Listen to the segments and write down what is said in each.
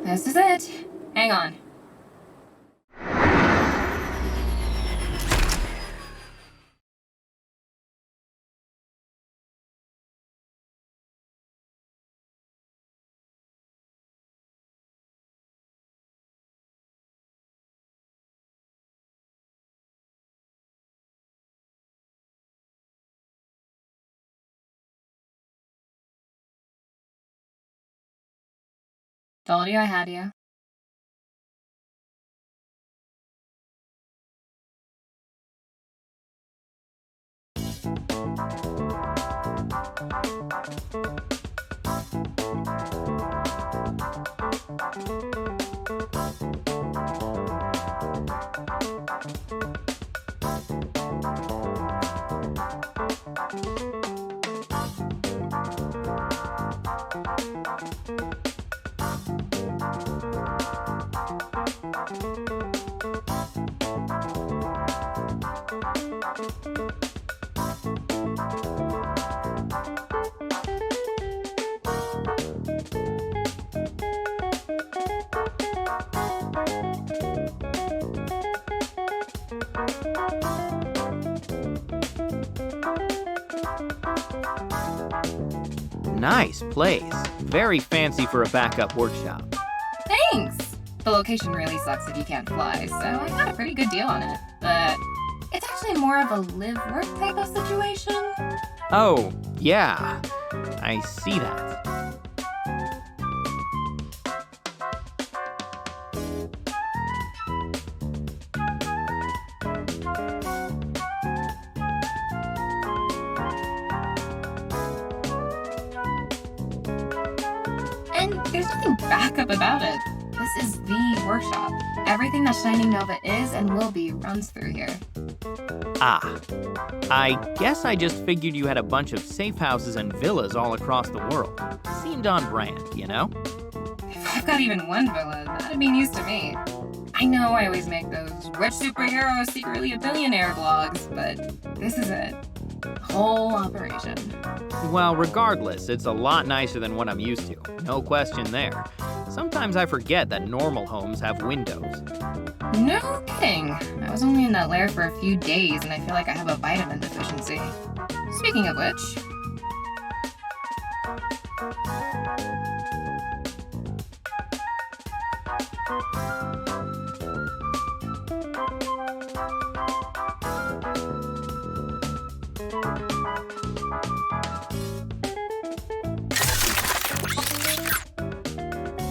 This is it. Hang on. Told you I had you. Nice place. Very fancy for a backup workshop. Thanks! The location really sucks if you can't fly, so I got a pretty good deal on it. But it's actually more of a live-work type of situation. Oh, yeah. I see that. And there's nothing backup about it. This is the workshop. Everything that Shining Nova is and will be runs through here. Ah. I guess I just figured you had a bunch of safe houses and villas all across the world. Seemed on brand, you know? If I've got even one villa, that'd be news to me. I know I always make those rich superhero is secretly a billionaire vlogs, but this is it. Whole operation. Well, regardless, it's a lot nicer than what I'm used to. No question there. Sometimes I forget that normal homes have windows. No kidding. I was only in that lair for a few days and I feel like I have a vitamin deficiency. Speaking of which...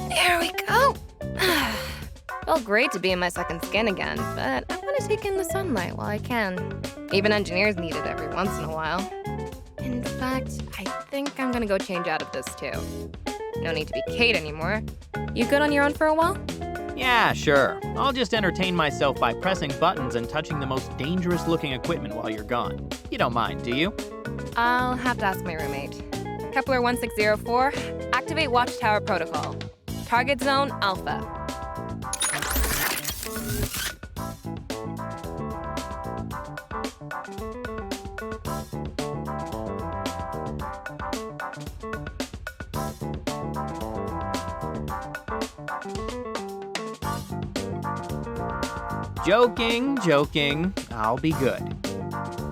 There we go. Felt great to be in my second skin again, but I want to take in the sunlight while I can. Even engineers need it every once in a while. In fact, I think I'm gonna go change out of this too. No need to be Kate anymore. You good on your own for a while? Yeah, sure. I'll just entertain myself by pressing buttons and touching the most dangerous looking equipment while you're gone. You don't mind, do you? I'll have to ask my roommate. Kepler 1604, activate Watchtower Protocol. Target zone Alpha. Joking. I'll be good.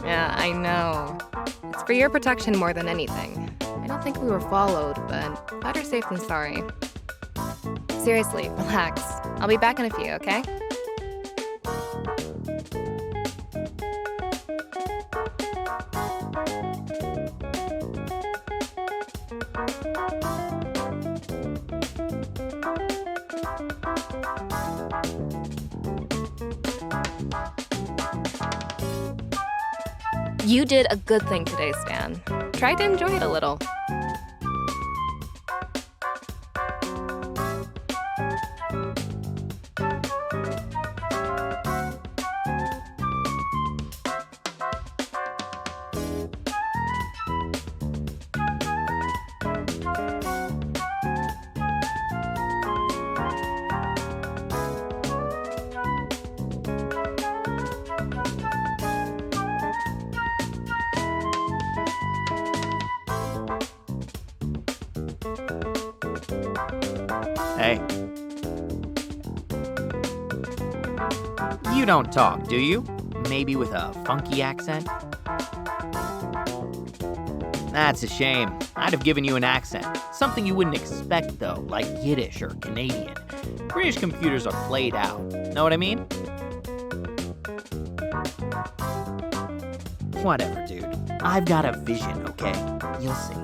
Yeah, I know. It's for your protection more than anything. I don't think we were followed, but better safe than sorry. Seriously, relax. I'll be back in a few, okay? You did a good thing today, Stan. Try to enjoy it a little. Hey, You don't talk, do you? Maybe with a funky accent? That's a shame. I'd have given you an accent. Something you wouldn't expect, though, like Yiddish or Canadian. British computers are played out. Know what I mean? Whatever, dude. I've got a vision, okay? You'll see.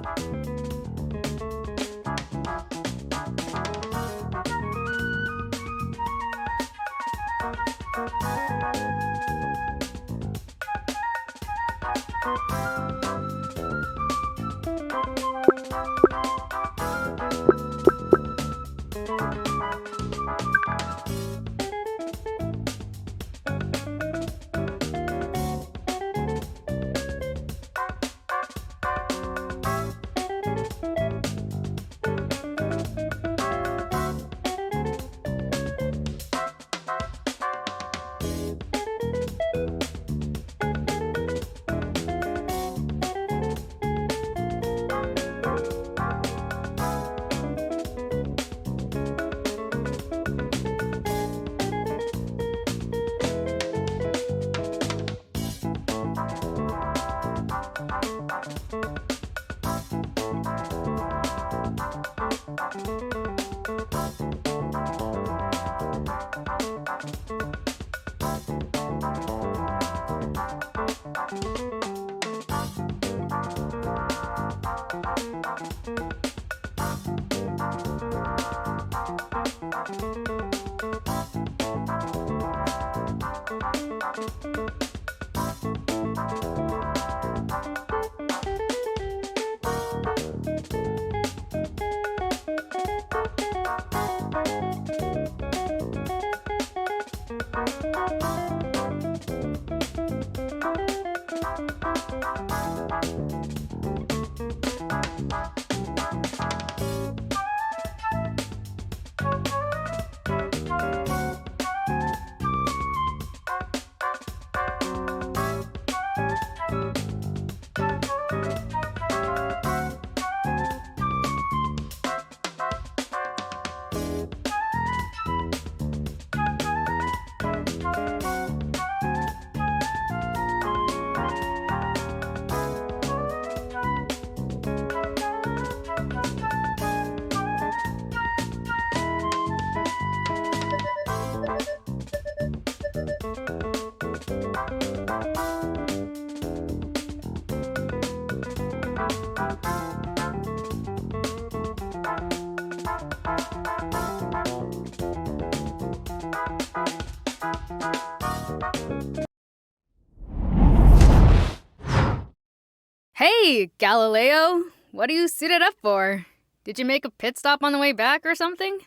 Hey, Galileo! What are you suited up for? Did you make a pit stop on the way back or something?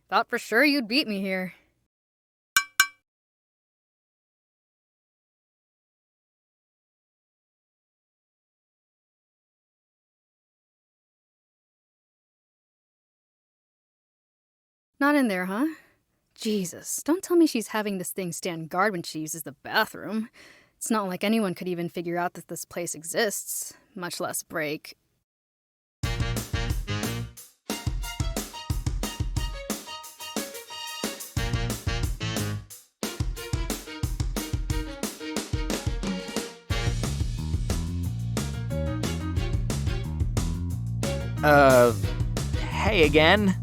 Thought for sure you'd beat me here. Not in there, huh? Jesus, don't tell me she's having this thing stand guard when she uses the bathroom. It's not like anyone could even figure out that this place exists, much less break. Hey again.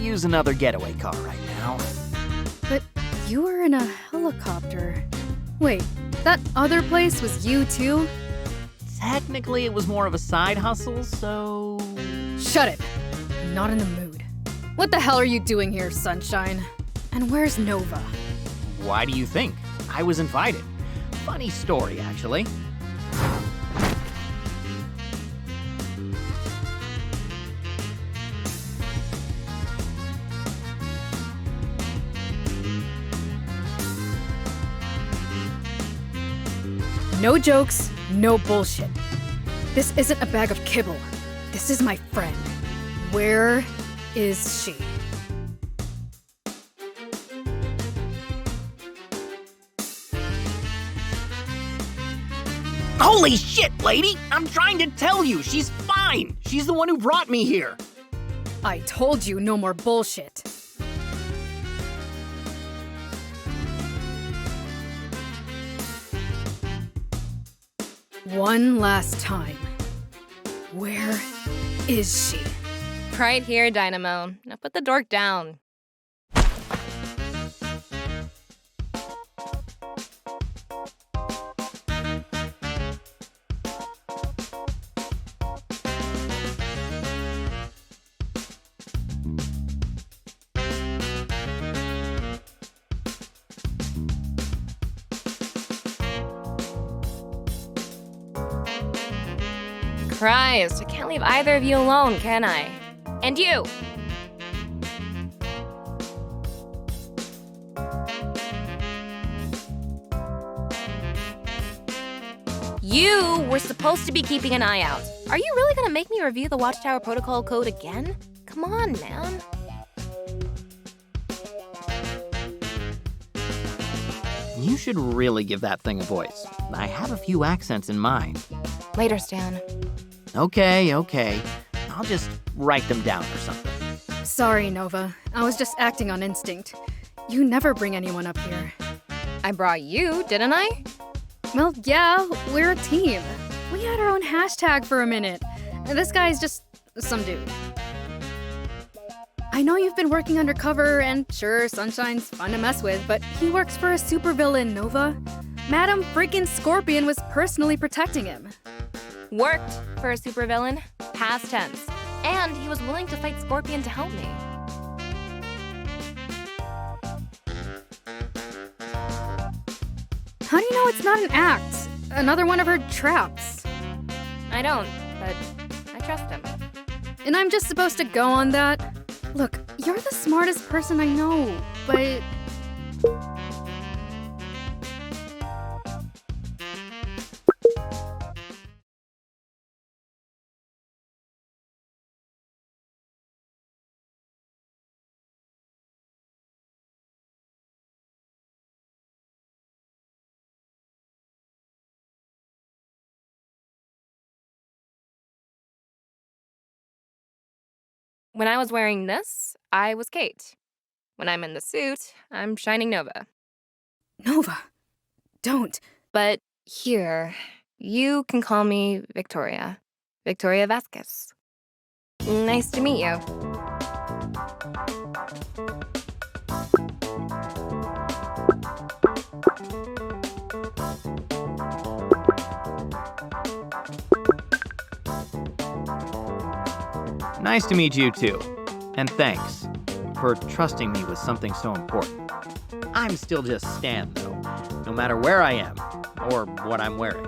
Use another getaway car right now. But you were in a helicopter. Wait, that other place was you too? Technically, it was more of a side hustle, so... Shut it! I'm not in the mood. What the hell are you doing here, Sunshine? And where's Nova? Why do you think? I was invited. Funny story, actually. No jokes, no bullshit. This isn't a bag of kibble. This is my friend. Where is she? Holy shit, lady! I'm trying to tell you, she's fine! She's the one who brought me here! I told you no more bullshit. One last time. Where is she? Right here, Dynamo. Now put the dork down. Christ, I can't leave either of you alone, can I? And you! You were supposed to be keeping an eye out. Are you really gonna make me review the Watchtower Protocol Code again? Come on, man. You should really give that thing a voice. I have a few accents in mind. Later, Stan. Okay. I'll just write them down or something. Sorry, Nova. I was just acting on instinct. You never bring anyone up here. I brought you, didn't I? Well, yeah, we're a team. We had our own hashtag for a minute. This guy's just some dude. I know you've been working undercover, and sure, Sunshine's fun to mess with, but he works for a supervillain, Nova. Madam freaking Scorpion was personally protecting him. Worked for a supervillain, past tense. And he was willing to fight Scorpion to help me. How do you know it's not an act? Another one of her traps. I don't, but I trust him. And I'm just supposed to go on that? Look, you're the smartest person I know, but... When I was wearing this, I was Kate. When I'm in the suit, I'm Shining Nova. Nova, don't. But here, you can call me Victoria. Victoria Vasquez. Nice to meet you. Nice to meet you too. And thanks for trusting me with something so important. I'm still just Stan though, no matter where I am or what I'm wearing.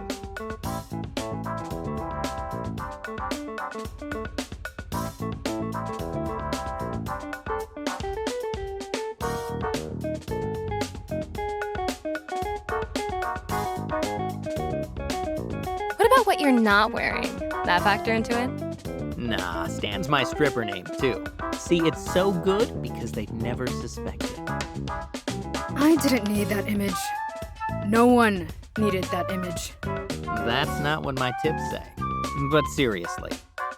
What about what you're not wearing? That factor into it? Nah, Stan's my stripper name too. See, it's so good because they'd never suspect it. I didn't need that image. No one needed that image. That's not what my tips say. But seriously,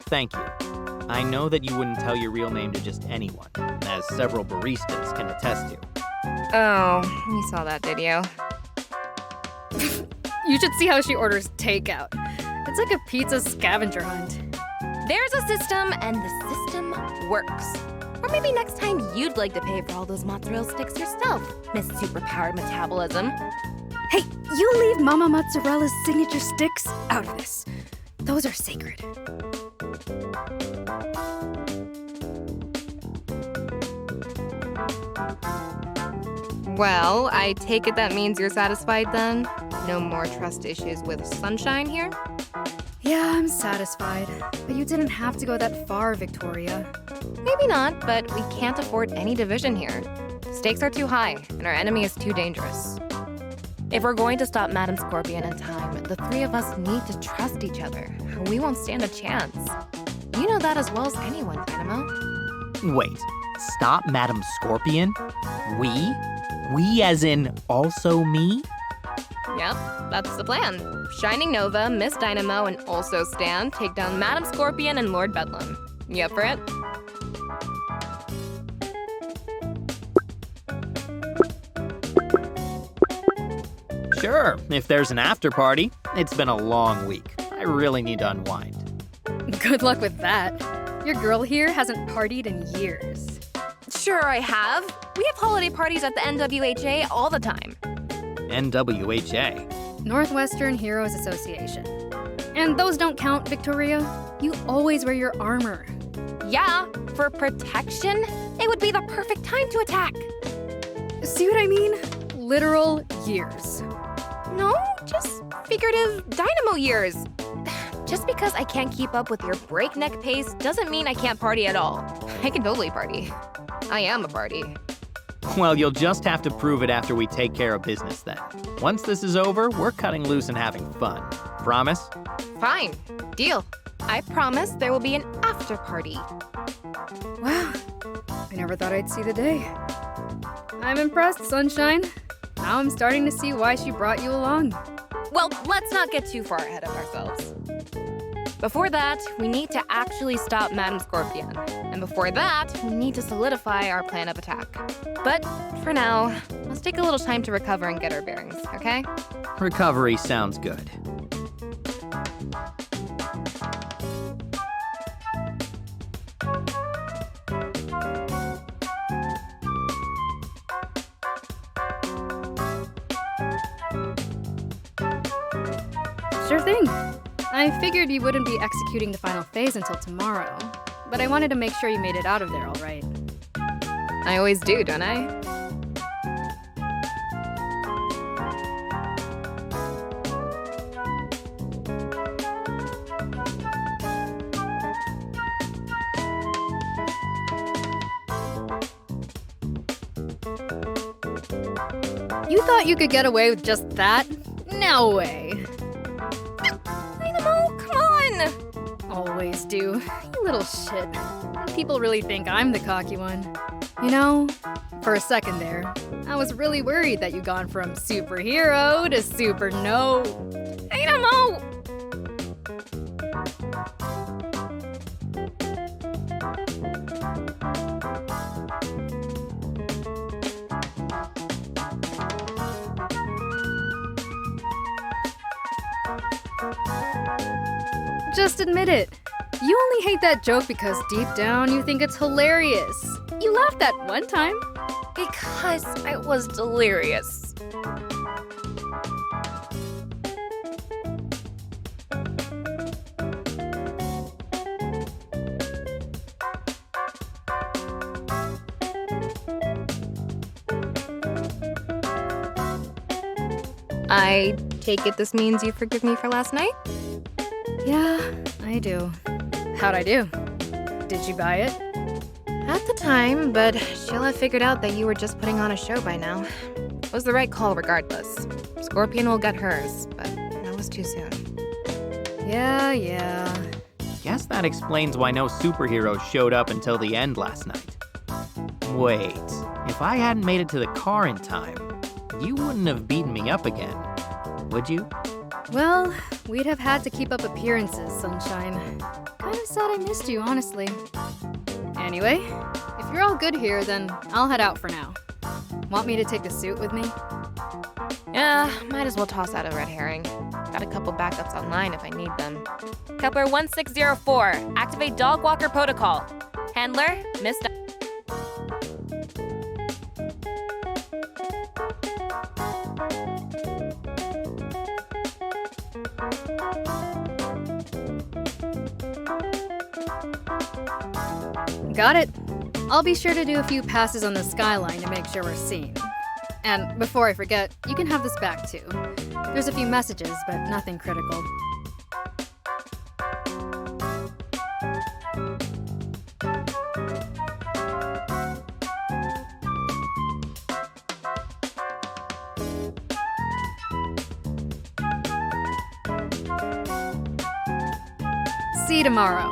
thank you. I know that you wouldn't tell your real name to just anyone, as several baristas can attest to. Oh, you saw that, did you? You should see how she orders takeout. It's like a pizza scavenger hunt. There's a system, and the system works. Or maybe next time you'd like to pay for all those mozzarella sticks yourself, Miss Superpowered Metabolism. Hey, you leave Mama Mozzarella's signature sticks out of this. Those are sacred. Well, I take it that means you're satisfied then? No more trust issues with Sunshine here? Yeah, I'm satisfied. But you didn't have to go that far, Victoria. Maybe not, but we can't afford any division here. Stakes are too high, and our enemy is too dangerous. If we're going to stop Madam Scorpion in time, the three of us need to trust each other. We won't stand a chance. You know that as well as anyone, Dynamo. Wait, stop Madam Scorpion? We? We as in also me? Yep, that's the plan. Shining Nova, Miss Dynamo, and also Stan take down Madam Scorpion and Lord Bedlam. You up for it? Sure, if there's an after party. It's been a long week. I really need to unwind. Good luck with that. Your girl here hasn't partied in years. Sure I have. We have holiday parties at the NWHA all the time. NWHA. Northwestern Heroes Association. And those don't count, Victoria. You always wear your armor. Yeah, for protection, it would be the perfect time to attack. See what I mean? Literal years. No, just figurative dynamo years. Just because I can't keep up with your breakneck pace doesn't mean I can't party at all. I can totally party. I am a party. Well, you'll just have to prove it after we take care of business then. Once this is over, we're cutting loose and having fun. Promise? Fine. Deal. I promise there will be an after party. Wow. I never thought I'd see the day. I'm impressed, Sunshine. Now I'm starting to see why she brought you along. Well, let's not get too far ahead of ourselves. Before that, we need to actually stop Madam Scorpion. And before that, we need to solidify our plan of attack. But for now, let's take a little time to recover and get our bearings, okay? Recovery sounds good. Sure thing. I figured you wouldn't be executing the final phase until tomorrow, but I wanted to make sure you made it out of there all right. I always do, don't I? You thought you could get away with just that? No way. Dynamo, come on! Always do. You little shit. People really think I'm the cocky one. You know, for a second there, I was really worried that you'd gone from superhero to super no. Dynamo! Just admit it. You only hate that joke because deep down you think it's hilarious. You laughed that one time. Because I was delirious. I take it this means you forgive me for last night? Yeah, I do. How'd I do? Did you buy it? At the time, but she'll have figured out that you were just putting on a show by now. It was the right call regardless. Scorpion will get hers, but that was too soon. Yeah. Guess that explains why no superheroes showed up until the end last night. Wait, if I hadn't made it to the car in time, you wouldn't have beaten me up again, would you? Well, we'd have had to keep up appearances, Sunshine. Kind of sad I missed you, honestly. Anyway, if you're all good here, then I'll head out for now. Want me to take the suit with me? Yeah, might as well toss out a red herring. Got a couple backups online if I need them. Kepler 1604, activate dog walker protocol. Handler, Miss. Got it. I'll be sure to do a few passes on the skyline to make sure we're seen. And before I forget, you can have this back too. There's a few messages, but nothing critical. See you tomorrow.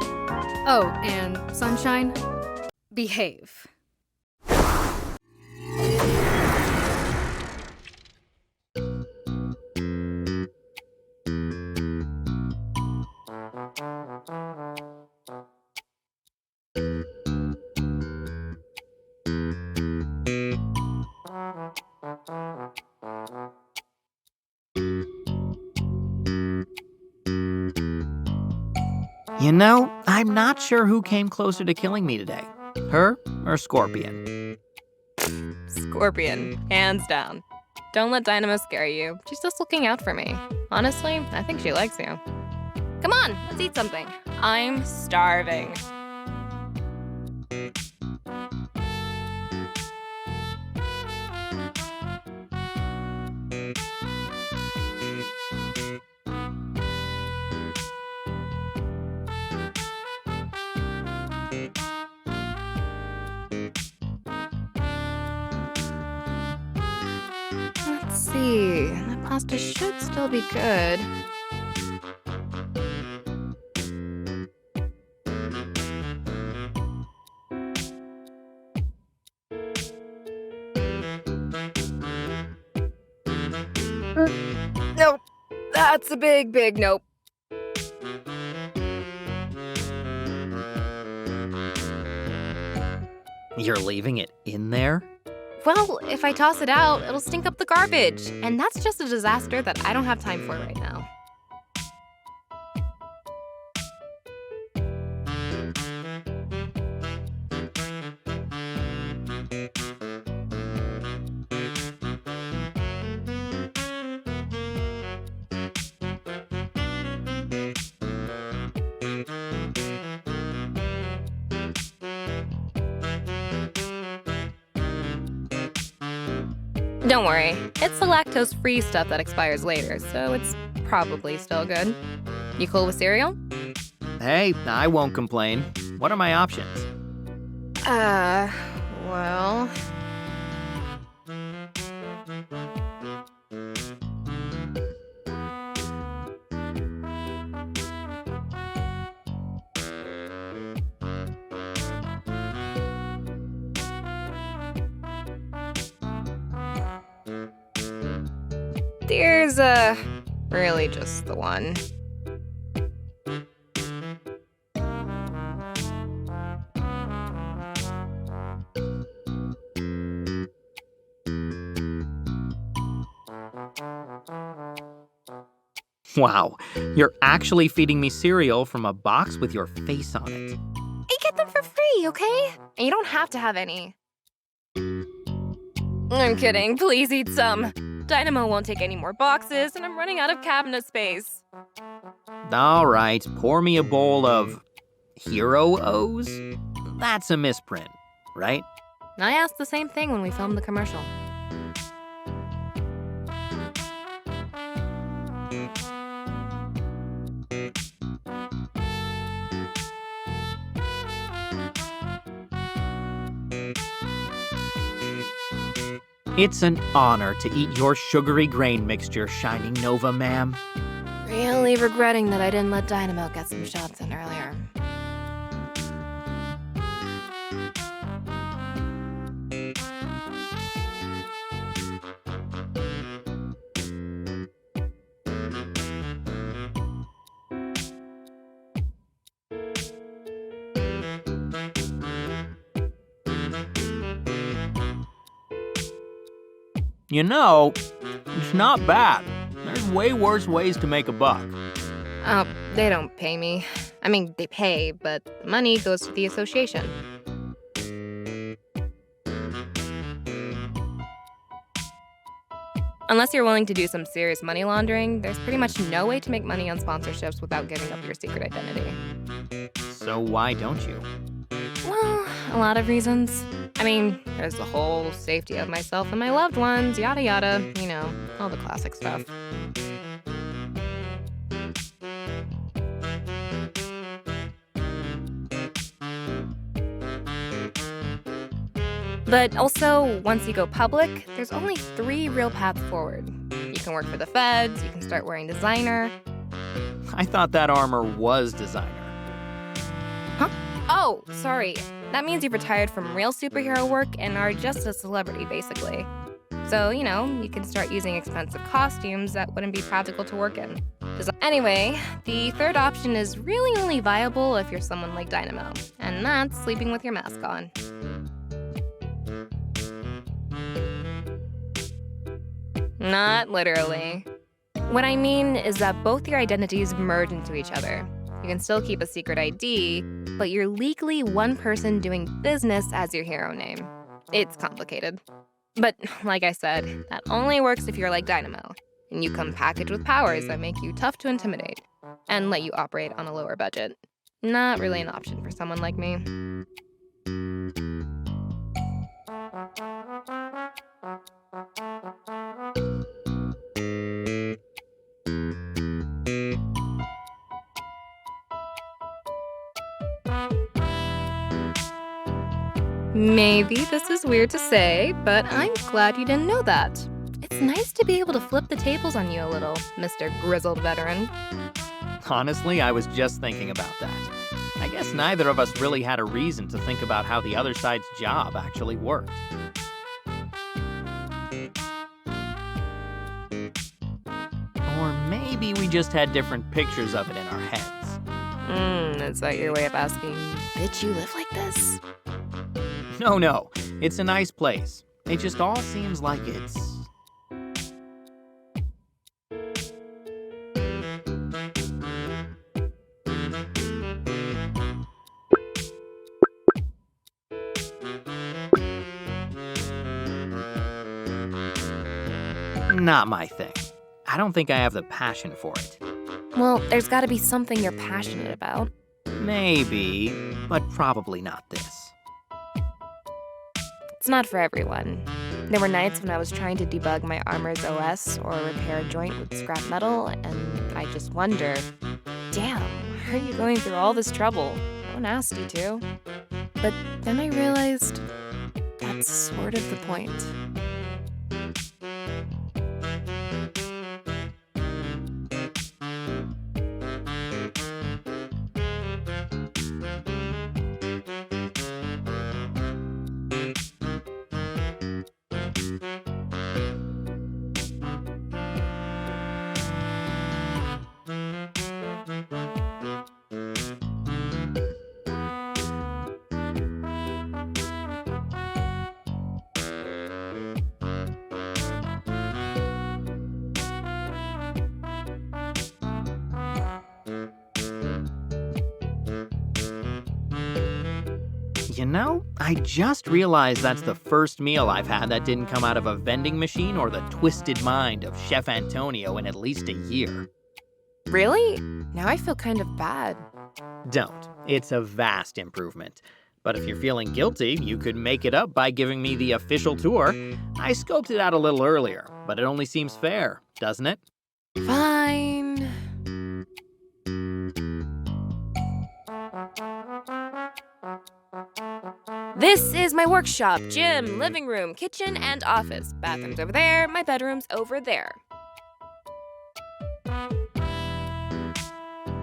Oh, and Sunshine, behave. You know, I'm not sure who came closer to killing me today. Her or Scorpion? Scorpion, hands down. Don't let Dynamo scare you. She's just looking out for me. Honestly, I think she likes you. Come on, let's eat something. I'm starving. Let's see, that pasta should still be good. Nope, that's a big nope. You're leaving it in there? Well, if I toss it out, it'll stink up the garbage. And that's just a disaster that I don't have time for right now. Don't worry, it's the lactose-free stuff that expires later, so it's probably still good. You cool with cereal? Hey, I won't complain. What are my options? Well... There's, really just the one. Wow, you're actually feeding me cereal from a box with your face on it. I get them for free, okay? And you don't have to have any. I'm kidding, please eat some. Dynamo won't take any more boxes, and I'm running out of cabinet space. All right, pour me a bowl of Hero O's? That's a misprint, right? I asked the same thing when we filmed the commercial. It's an honor to eat your sugary grain mixture, Shining Nova, ma'am. Really regretting that I didn't let Dynamo get some shots in earlier. You know, it's not bad. There's way worse ways to make a buck. Oh, they don't pay me. I mean, they pay, but the money goes to the association. Unless you're willing to do some serious money laundering, there's pretty much no way to make money on sponsorships without giving up your secret identity. So why don't you? Well, a lot of reasons. I mean, there's the whole safety of myself and my loved ones, yada yada, you know, all the classic stuff. But also, once you go public, there's only 3 real paths forward. You can work for the feds, you can start wearing designer. I thought that armor was designer. Huh? Oh, sorry. That means you've retired from real superhero work and are just a celebrity, basically. So, you know, you can start using expensive costumes that wouldn't be practical to work in. Anyway, the third option is really only viable if you're someone like Dynamo, and that's sleeping with your mask on. Not literally. What I mean is that both your identities merge into each other. You can still keep a secret ID, but you're legally one person doing business as your hero name. It's complicated. But like I said, that only works if you're like Dynamo, and you come packaged with powers that make you tough to intimidate and let you operate on a lower budget. Not really an option for someone like me. Maybe this is weird to say, but I'm glad you didn't know that. It's nice to be able to flip the tables on you a little, Mr. Grizzled Veteran. Honestly, I was just thinking about that. I guess neither of us really had a reason to think about how the other side's job actually worked. Or maybe we just had different pictures of it in our heads. Is that your way of asking, did you live like this? No, it's a nice place. It just all seems like it's... not my thing. I don't think I have the passion for it. Well, there's gotta be something you're passionate about. Maybe, but probably not this. It's not for everyone. There were nights when I was trying to debug my armor's OS or repair a joint with scrap metal, and I just wonder, damn, why are you going through all this trouble? No one asked you to. But then I realized that's sort of the point. You know, I just realized that's the first meal I've had that didn't come out of a vending machine or the twisted mind of Chef Antonio in at least a year. Really? Now I feel kind of bad. Don't. It's a vast improvement. But if you're feeling guilty, you could make it up by giving me the official tour. I scoped it out a little earlier, but it only seems fair, doesn't it? Fine. This is my workshop, gym, living room, kitchen, and office. Bathroom's over there, my bedroom's over there.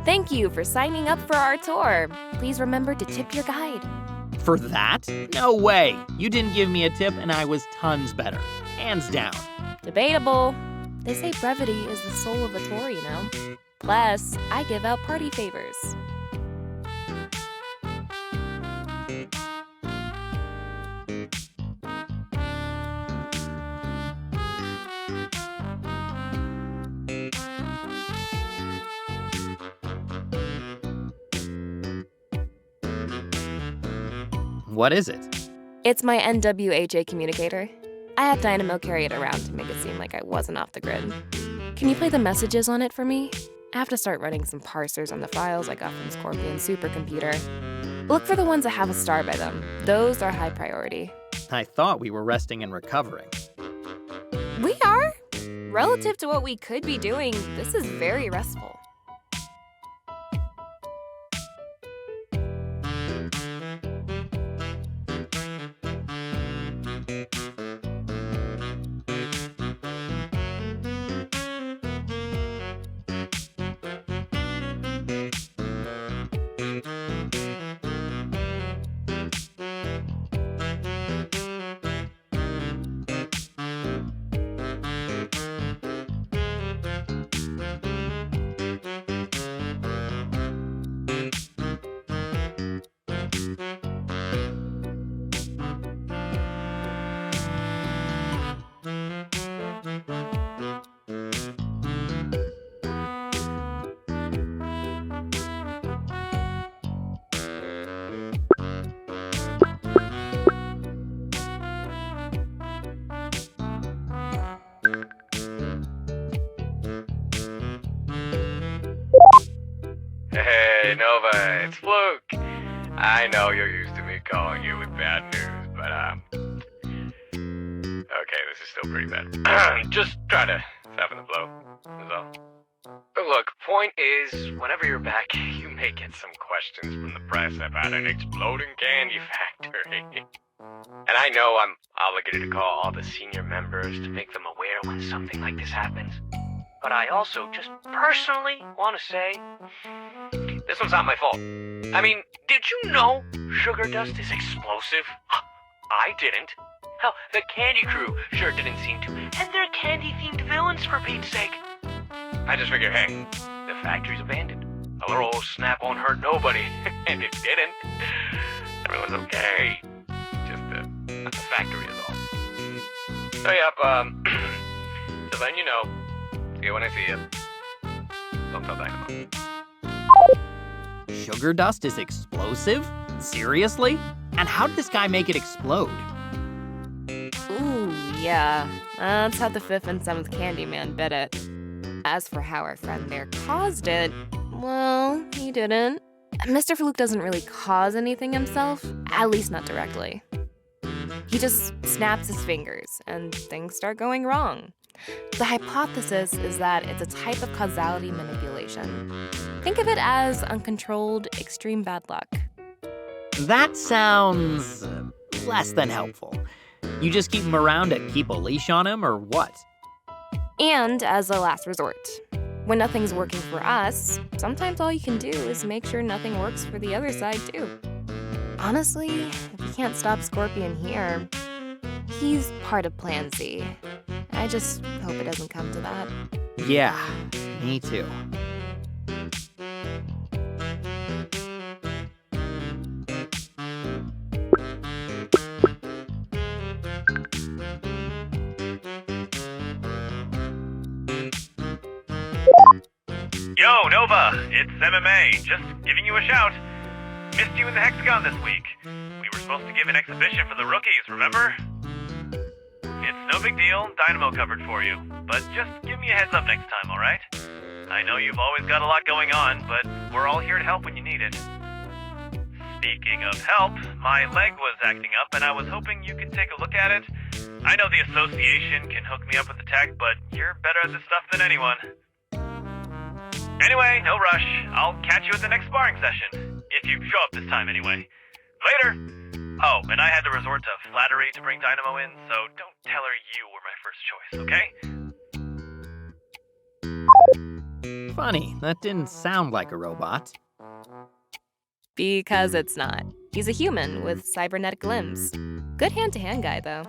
Thank you for signing up for our tour. Please remember to tip your guide. For that? No way! You didn't give me a tip and I was tons better. Hands down. Debatable. They say brevity is the soul of a tour, you know. Plus, I give out party favors. What is it? It's my NWHA communicator. I had Dynamo carry it around to make it seem like I wasn't off the grid. Can you play the messages on it for me? I have to start running some parsers on the files I got from Scorpion's supercomputer. Look for the ones that have a star by them. Those are high priority. I thought we were resting and recovering. We are? Relative to what we could be doing, this is very restful. Fluke. I know you're used to me calling you with bad news, but, okay, this is still pretty bad. Just try to soften the blow, is all. Look, point is, whenever you're back, you may get some questions from the press about an exploding candy factory. And I know I'm obligated to call all the senior members to make them aware when something like this happens. But I also just personally want to say, this one's not my fault. I mean, did you know sugar dust is explosive? I didn't. Hell, the candy crew sure didn't seem to. And they're candy-themed villains, for Pete's sake. I just figured, hey, the factory's abandoned. A little old snap won't hurt nobody. And it didn't. Everyone's okay. Just the factory is all. So, yep, just letting you know. See you when I see you. Don't tell Dynamo. Sugar dust is explosive? Seriously? And how did this guy make it explode? Ooh, yeah. That's how the 5th and 7th Candyman bit it. As for how our friend there caused it, well, he didn't. Mr. Fluke doesn't really cause anything himself, at least not directly. He just snaps his fingers, and things start going wrong. The hypothesis is that it's a type of causality manipulation. Think of it as uncontrolled, extreme bad luck. That sounds less than helpful. You just keep him around to keep a leash on him, or what? And as a last resort. When nothing's working for us, sometimes all you can do is make sure nothing works for the other side, too. Honestly, if we can't stop Scorpion here, he's part of Plan Z. I just hope it doesn't come to that. Yeah, me too. Yo, Nova, it's MMA. Just giving you a shout. Missed you in the Hexagon this week. We were supposed to give an exhibition for the rookies, remember? It's no big deal. Dynamo covered for you. But just give me a heads up next time, alright? I know you've always got a lot going on, but we're all here to help when you need it. Speaking of help, my leg was acting up and I was hoping you could take a look at it. I know the association can hook me up with the tech, but you're better at this stuff than anyone. Anyway, no rush. I'll catch you at the next sparring session. If you show up this time, anyway. Later! Oh, and I had to resort to flattery to bring Dynamo in, so don't tell her you were my first choice, okay? Funny, that didn't sound like a robot. Because it's not. He's a human with cybernetic limbs. Good hand-to-hand guy, though.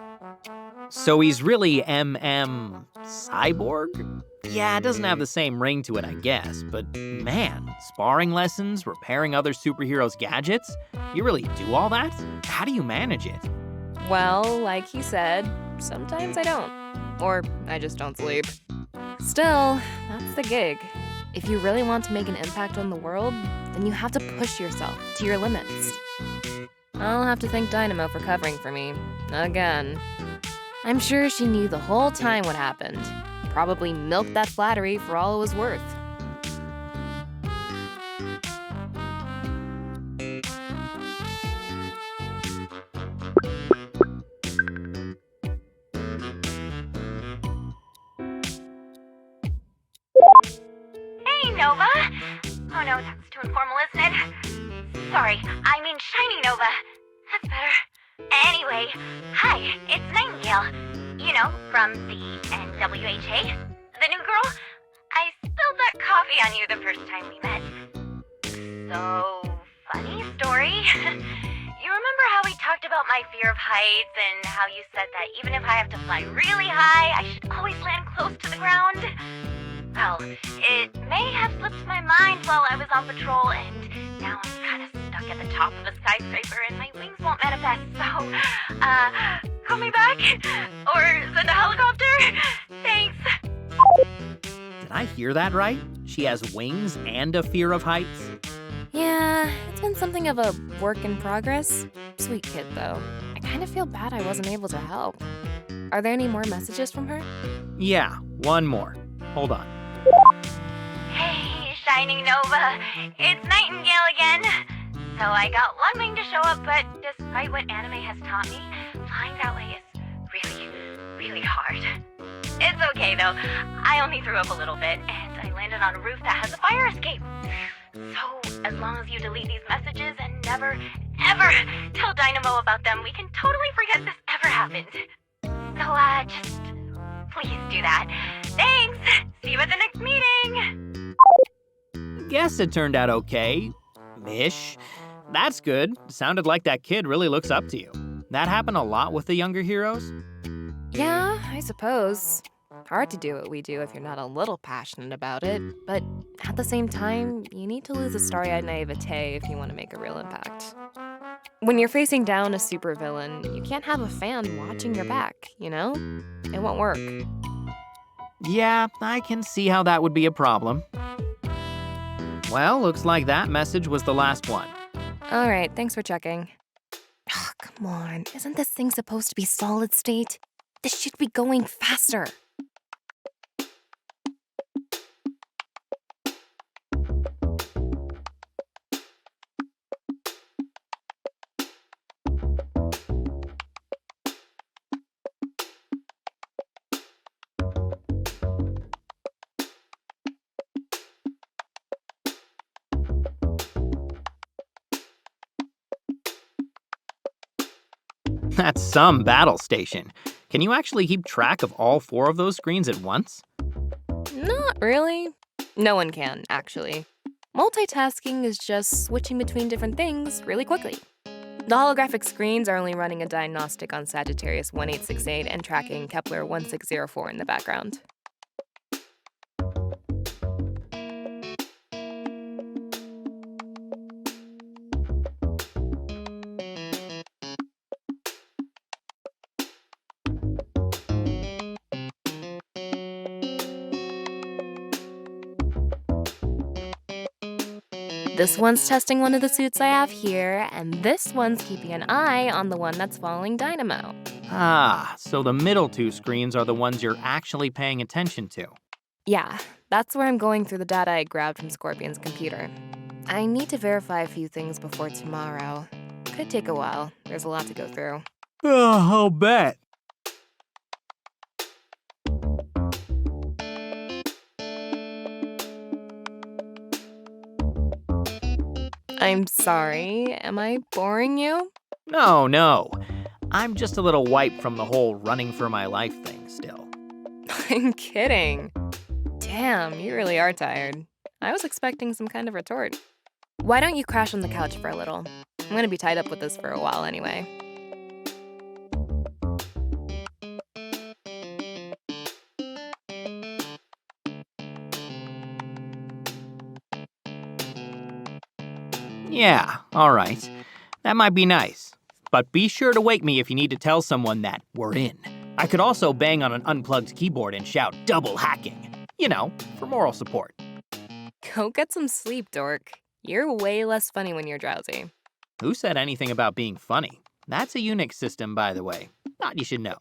So he's really cyborg? Yeah, it doesn't have the same ring to it, I guess, but man, sparring lessons, repairing other superheroes' gadgets? You really do all that? How do you manage it? Well, like he said, sometimes I don't. Or I just don't sleep. Still, that's the gig. If you really want to make an impact on the world, then you have to push yourself to your limits. I'll have to thank Dynamo for covering for me. Again. I'm sure she knew the whole time what happened. Probably milked that flattery for all it was worth. Hey, Nova! Oh no, that's too informal, isn't it? Sorry, I mean shiny Nova. That's better. Anyway, hi, it's Nightingale. You know, from the NWHA. The new girl. I spilled that coffee on you the first time we met. So, funny story. You remember how we talked about my fear of heights and how you said that even if I have to fly really high, I should always land close to the ground? Well, it may have slipped my mind while I was on patrol, and now I'm kind of stuck at the top of a skyscraper and my wings won't manifest, so, call me back? Or send a helicopter? Thanks. Did I hear that right? She has wings and a fear of heights? Yeah, it's been something of a work in progress. Sweet kid, though. I kind of feel bad I wasn't able to help. Are there any more messages from her? Yeah, one more. Hold on. Hey, Shining Nova. It's Nightingale again. So I got one wing to show up, but despite what anime has taught me, flying that way is really, really hard. It's okay though. I only threw up a little bit, and I landed on a roof that has a fire escape. So as long as you delete these messages and never, ever tell Dynamo about them, we can totally forget this ever happened. So just please do that. Thanks! See you at the next meeting! Guess it turned out okay. Ish. That's good. Sounded like that kid really looks up to you. That happen a lot with the younger heroes? Yeah, I suppose. Hard to do what we do if you're not a little passionate about it, but at the same time, you need to lose a starry-eyed naivete if you want to make a real impact. When you're facing down a supervillain, you can't have a fan watching your back, you know? It won't work. Yeah, I can see how that would be a problem. Well, looks like that message was the last one. All right, thanks for checking. Oh, come on, isn't this thing supposed to be solid state? This should be going faster. That's some battle station. Can you actually keep track of all 4 of those screens at once? Not really. No one can, actually. Multitasking is just switching between different things really quickly. The holographic screens are only running a diagnostic on Sagittarius 1868 and tracking Kepler 1604 in the background. This one's testing one of the suits I have here, and this one's keeping an eye on the one that's following Dynamo. Ah, so the middle 2 screens are the ones you're actually paying attention to. Yeah, that's where I'm going through the data I grabbed from Scorpion's computer. I need to verify a few things before tomorrow. Could take a while. There's a lot to go through. Oh, I'll bet. I'm sorry, am I boring you? No. I'm just a little wiped from the whole running for my life thing still. I'm kidding. Damn, you really are tired. I was expecting some kind of retort. Why don't you crash on the couch for a little? I'm gonna be tied up with this for a while anyway. Yeah, all right. That might be nice. But be sure to wake me if you need to tell someone that we're in. I could also bang on an unplugged keyboard and shout double hacking. You know, for moral support. Go get some sleep, dork. You're way less funny when you're drowsy. Who said anything about being funny? That's a Unix system, by the way. Thought you should know.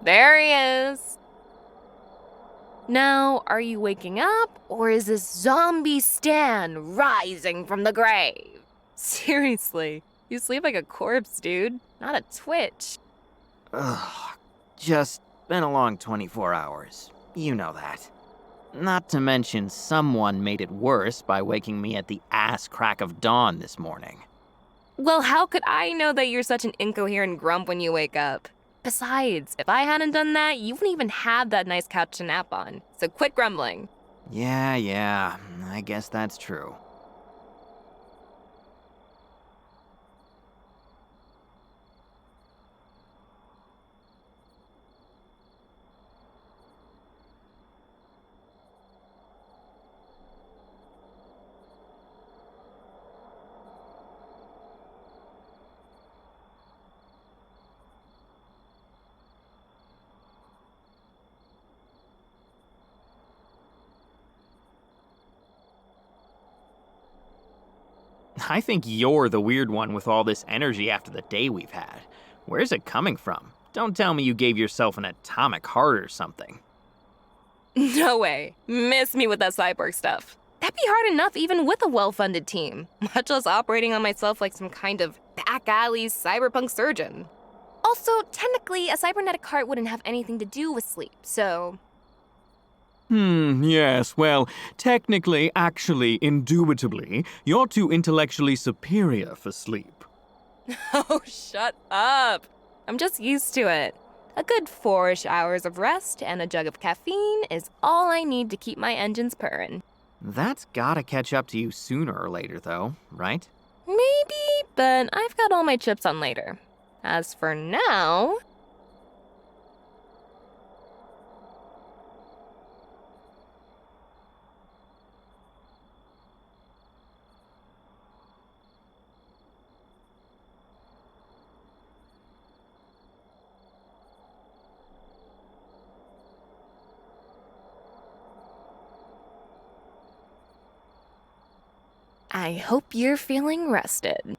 There he is. Now, are you waking up, or is this zombie Stan rising from the grave? Seriously, you sleep like a corpse, dude, not a twitch. Ugh, just been a long 24 hours. You know that. Not to mention, someone made it worse by waking me at the ass crack of dawn this morning. Well, how could I know that you're such an incoherent grump when you wake up? Besides, if I hadn't done that, you wouldn't even have that nice couch to nap on. So quit grumbling. Yeah, I guess that's true. I think you're the weird one with all this energy after the day we've had. Where's it coming from? Don't tell me you gave yourself an atomic heart or something. No way. Miss me with that cyborg stuff. That'd be hard enough even with a well-funded team, much less operating on myself like some kind of back alley cyberpunk surgeon. Also, technically, a cybernetic heart wouldn't have anything to do with sleep, so... Yes, well, technically, actually, indubitably, you're too intellectually superior for sleep. Oh, shut up. I'm just used to it. A good 4-ish hours of rest and a jug of caffeine is all I need to keep my engines purring. That's gotta catch up to you sooner or later, though, right? Maybe, but I've got all my chips on later. As for now... I hope you're feeling rested.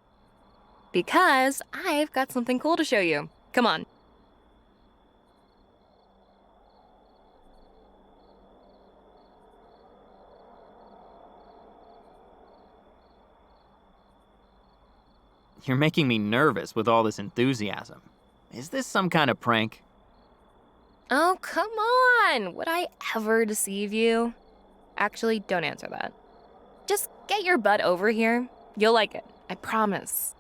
Because I've got something cool to show you. Come on. You're making me nervous with all this enthusiasm. Is this some kind of prank? Oh, come on! Would I ever deceive you? Actually, don't answer that. Just get your butt over here. You'll like it. I promise.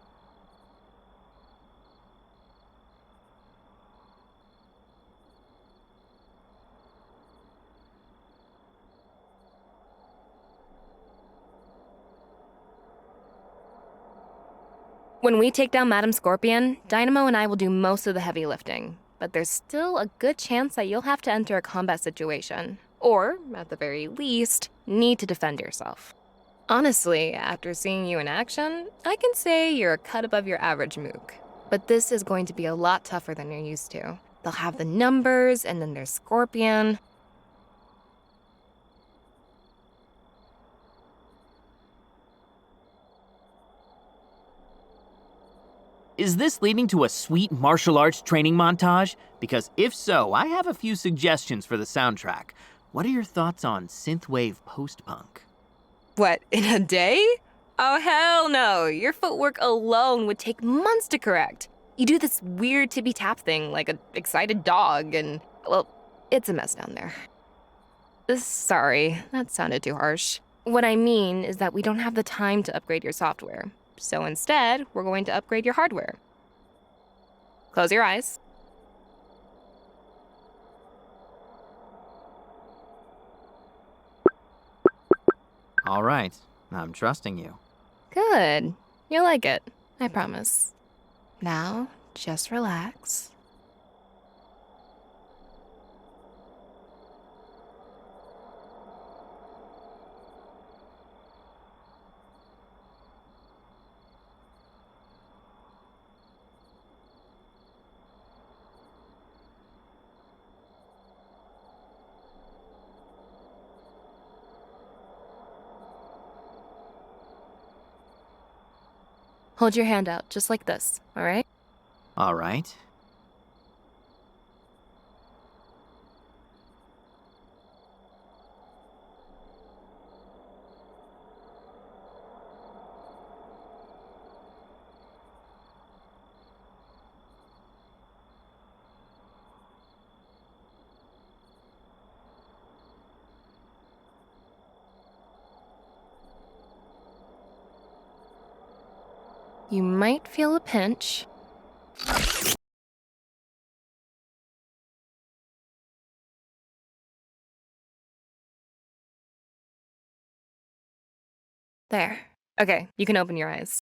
When we take down Madam Scorpion, Dynamo and I will do most of the heavy lifting. But there's still a good chance that you'll have to enter a combat situation. Or, at the very least, need to defend yourself. Honestly, after seeing you in action, I can say you're a cut above your average mook. But this is going to be a lot tougher than you're used to. They'll have the numbers, and then there's Scorpion. Is this leading to a sweet martial arts training montage? Because if so, I have a few suggestions for the soundtrack. What are your thoughts on synthwave post-punk? What, in a day? Oh, hell no. Your footwork alone would take months to correct. You do this weird tippy-tap thing like an excited dog and, well, it's a mess down there. Sorry, that sounded too harsh. What I mean is that we don't have the time to upgrade your software. So instead, we're going to upgrade your hardware. Close your eyes. All right, I'm trusting you. Good. You'll like it. I promise. Now, just relax. Hold your hand out, just like this, all right? All right. You might feel a pinch. There. Okay, you can open your eyes.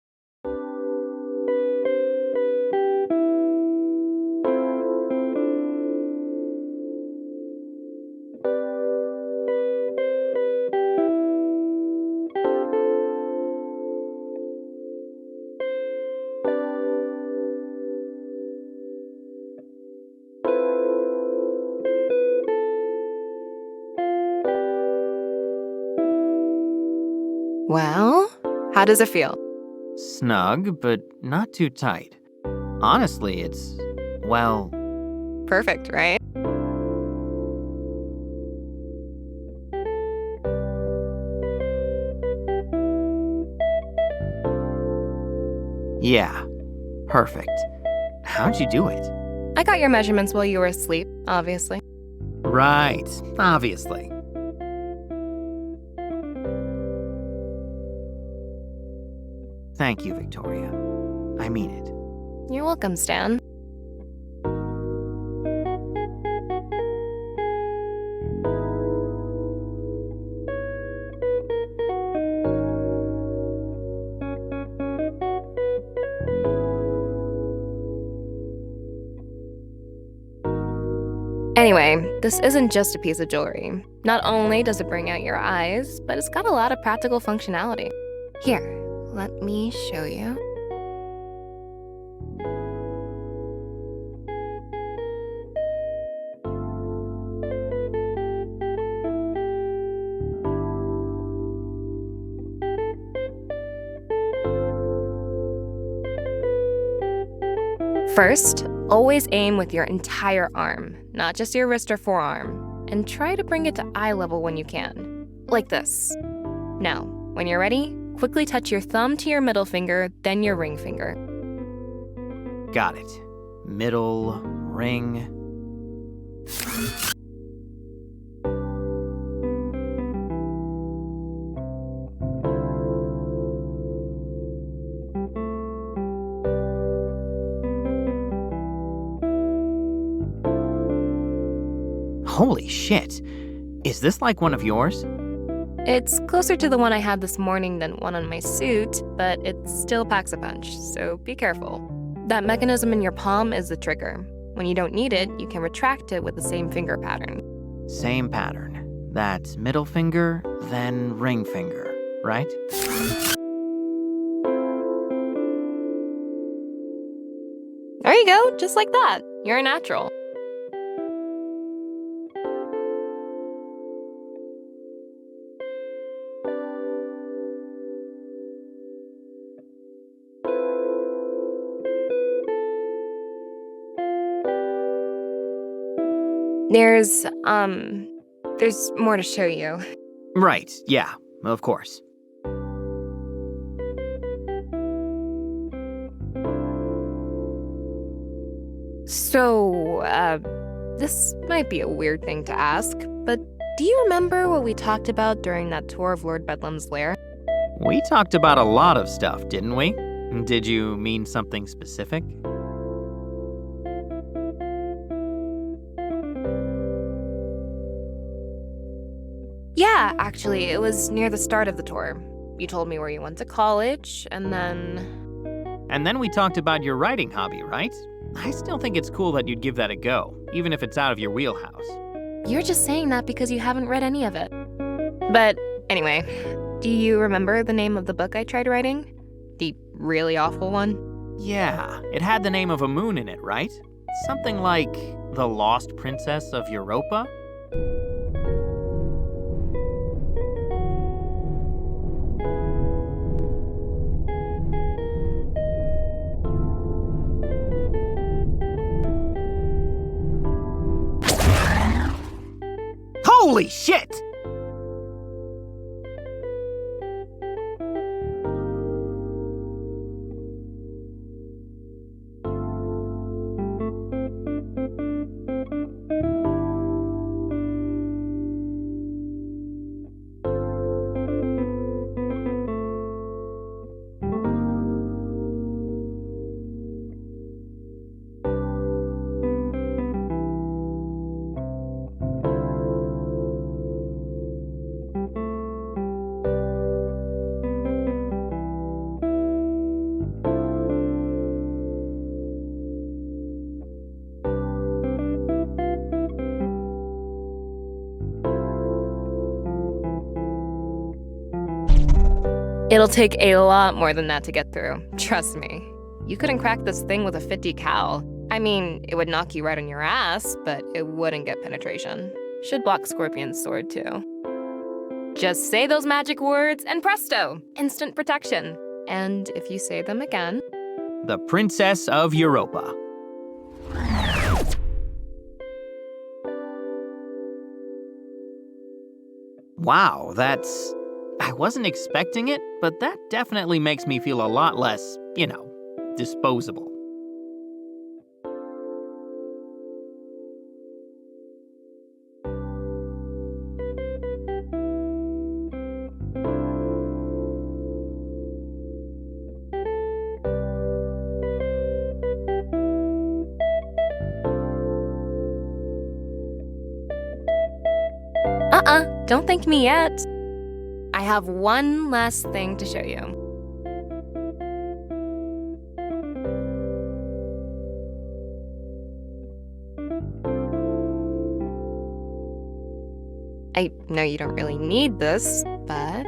Well, how does it feel? Snug, but not too tight. Honestly, it's, well, Perfect, right? yeah, perfect. How'd you do it? I got your measurements while you were asleep, obviously. Right, obviously. Thank you, Victoria. I mean it. You're welcome, Stan. Anyway, this isn't just a piece of jewelry. Not only does it bring out your eyes, but it's got a lot of practical functionality. Here, let me show you. First, always aim with your entire arm, not just your wrist or forearm, and try to bring it to eye level when you can. Like this. Now, when you're ready, quickly touch your thumb to your middle finger, then your ring finger. Got it. Middle, ring. Holy shit. Is this like one of yours? It's closer to the one I had this morning than one on my suit, but it still packs a punch, so be careful. That mechanism in your palm is the trigger. When you don't need it, you can retract it with the same finger pattern. Same pattern. That's middle finger, then ring finger, right? There you go, just like that. You're a natural. There's more to show you. Right, yeah, of course. So, this might be a weird thing to ask, but do you remember what we talked about during that tour of Lord Bedlam's lair? We talked about a lot of stuff, didn't we? Did you mean something specific? Yeah, actually, it was near the start of the tour. You told me where you went to college, and then... And then we talked about your writing hobby, right? I still think it's cool that you'd give that a go, even if it's out of your wheelhouse. You're just saying that because you haven't read any of it. But anyway, do you remember the name of the book I tried writing? The really awful one? Yeah, it had the name of a moon in it, right? Something like The Lost Princess of Europa? Holy shit! It'll take a lot more than that to get through, trust me. You couldn't crack this thing with a 50 cal. I mean, it would knock you right on your ass, but it wouldn't get penetration. Should block Scorpion's sword, too. Just say those magic words and presto, instant protection. And if you say them again... The Princess of Europa. Wow, that's... I wasn't expecting it, but that definitely makes me feel a lot less, disposable. Don't thank me yet. I have one last thing to show you. I know you don't really need this, but...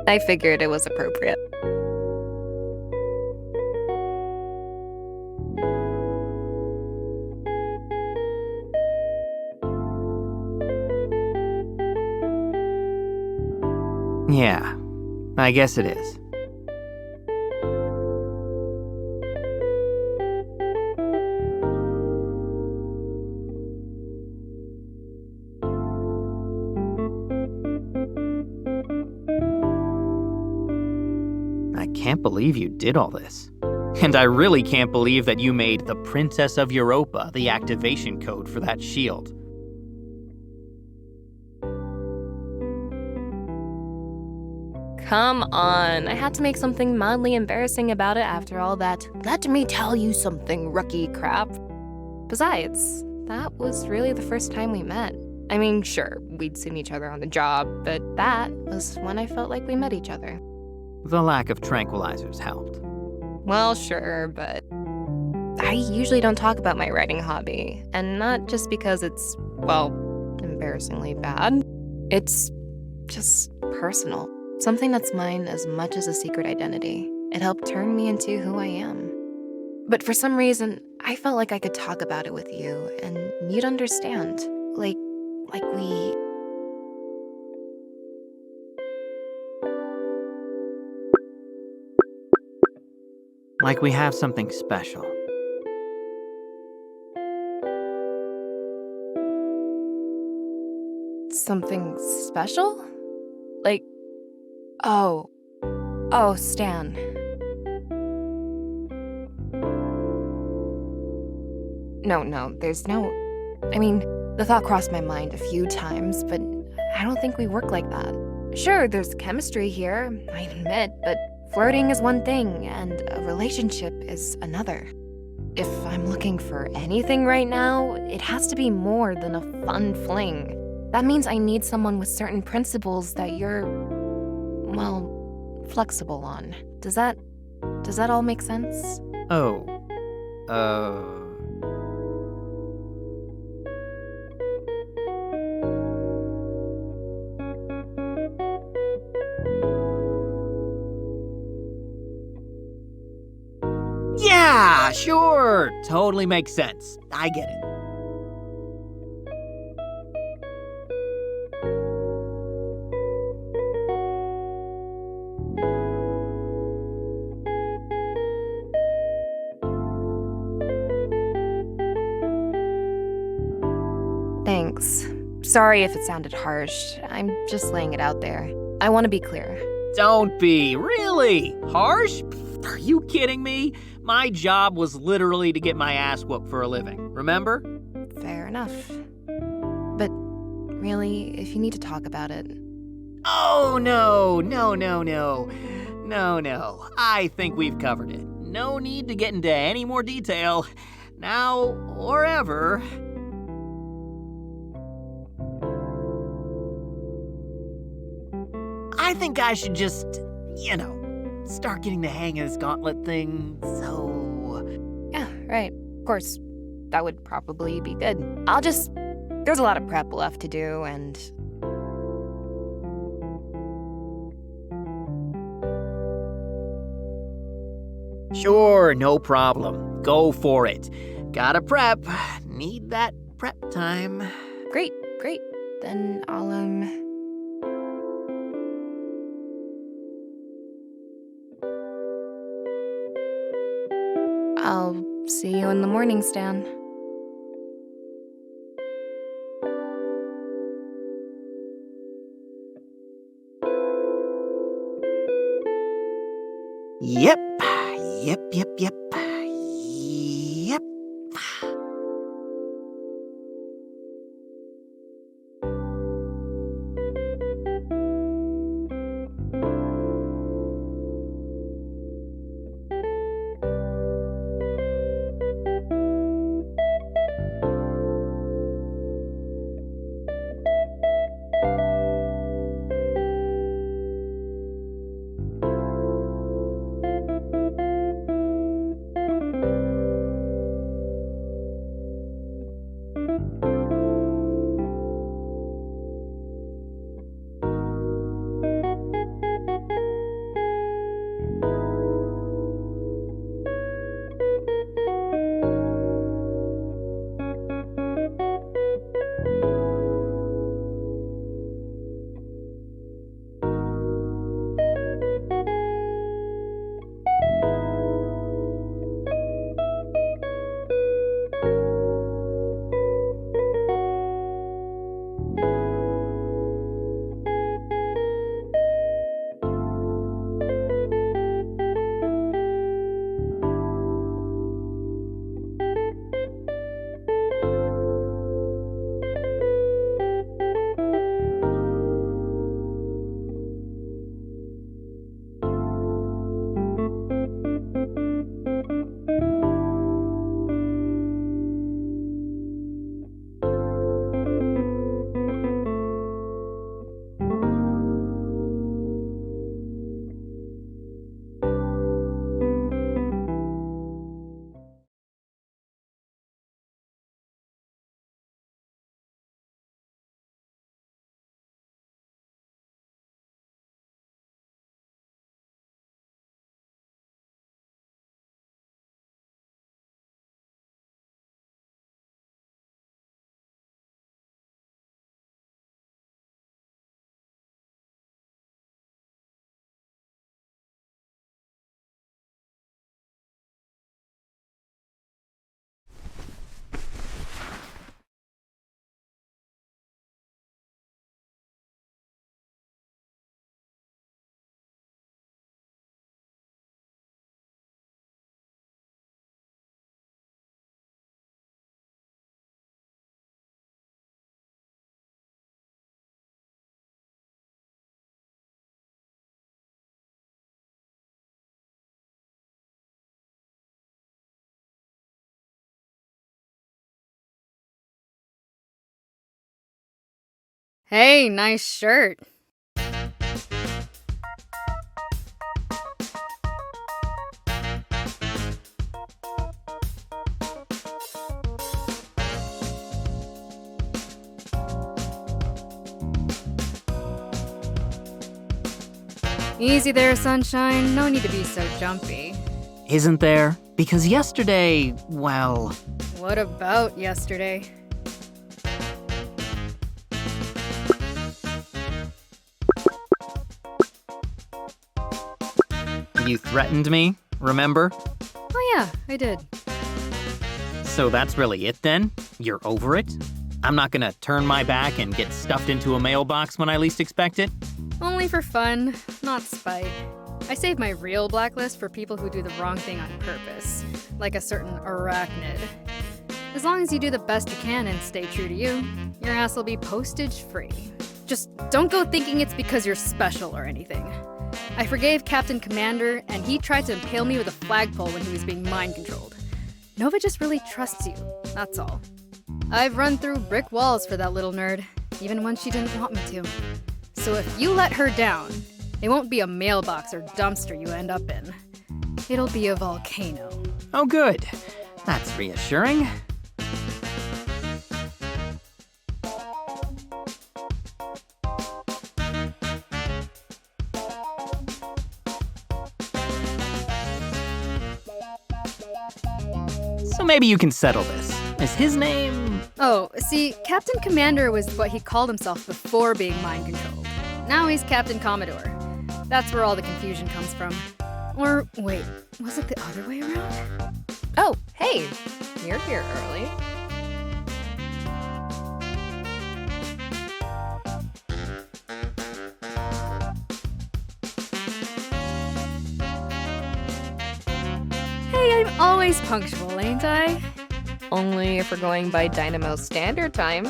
I figured it was appropriate. Yeah, I guess it is. I can't believe you did all this. And I really can't believe that you made the Princess of Europa the activation code for that shield. Come on, I had to make something mildly embarrassing about it after all that "let me tell you something" rookie crap. Besides, that was really the first time we met. I mean, sure, we'd seen each other on the job, but that was when I felt like we met each other. The lack of tranquilizers helped. Well, sure, but I usually don't talk about my writing hobby, and not just because it's, well, embarrassingly bad. It's just personal. Something that's mine as much as a secret identity. It helped turn me into who I am. But for some reason, I felt like I could talk about it with you, and you'd understand. Like we... Like we have something special. Something special? Like... Oh, Stan. No, there's no... I mean, the thought crossed my mind a few times, but I don't think we work like that. Sure, there's chemistry here, I admit, but flirting is one thing, and a relationship is another. If I'm looking for anything right now, it has to be more than a fun fling. That means I need someone with certain principles that you're... well, flexible on. Does that all make sense? Yeah, sure. Totally makes sense. I get it. Thanks. Sorry if it sounded harsh. I'm just laying it out there. I want to be clear. Don't be. Really? Harsh? Are you kidding me? My job was literally to get my ass whooped for a living, remember? Fair enough. But really, if you need to talk about it... Oh, no. I think we've covered it. No need to get into any more detail. Now or ever. I think I should just, start getting the hang of this gauntlet thing, so... Yeah, right. Of course, that would probably be good. There's a lot of prep left to do, and... Sure, no problem. Go for it. Gotta prep. Need that prep time. Great. Then I'll see you in the morning, Stan. Yep. Yep. Hey, nice shirt. Easy there, sunshine. No need to be so jumpy. Isn't there? Because yesterday, well... What about yesterday? You threatened me, remember? Oh yeah, I did. So that's really it then? You're over it? I'm not gonna turn my back and get stuffed into a mailbox when I least expect it? Only for fun, not spite. I save my real blacklist for people who do the wrong thing on purpose, like a certain arachnid. As long as you do the best you can and stay true to you, your ass will be postage free. Just don't go thinking it's because you're special or anything. I forgave Captain Commander, and he tried to impale me with a flagpole when he was being mind-controlled. Nova just really trusts you, that's all. I've run through brick walls for that little nerd, even when she didn't want me to. So if you let her down, It won't be a mailbox or dumpster you end up in. It'll be a volcano. Oh, good. That's reassuring. So maybe you can settle this. Is his name... Oh, see, Captain Commander was what he called himself before being mind controlled. Now he's Captain Commodore. That's where all the confusion comes from. Or, wait, was it the other way around? Oh, hey, you're here early. Hey, I'm always punctual, ain't I? Only if we're going by Dynamo Standard Time.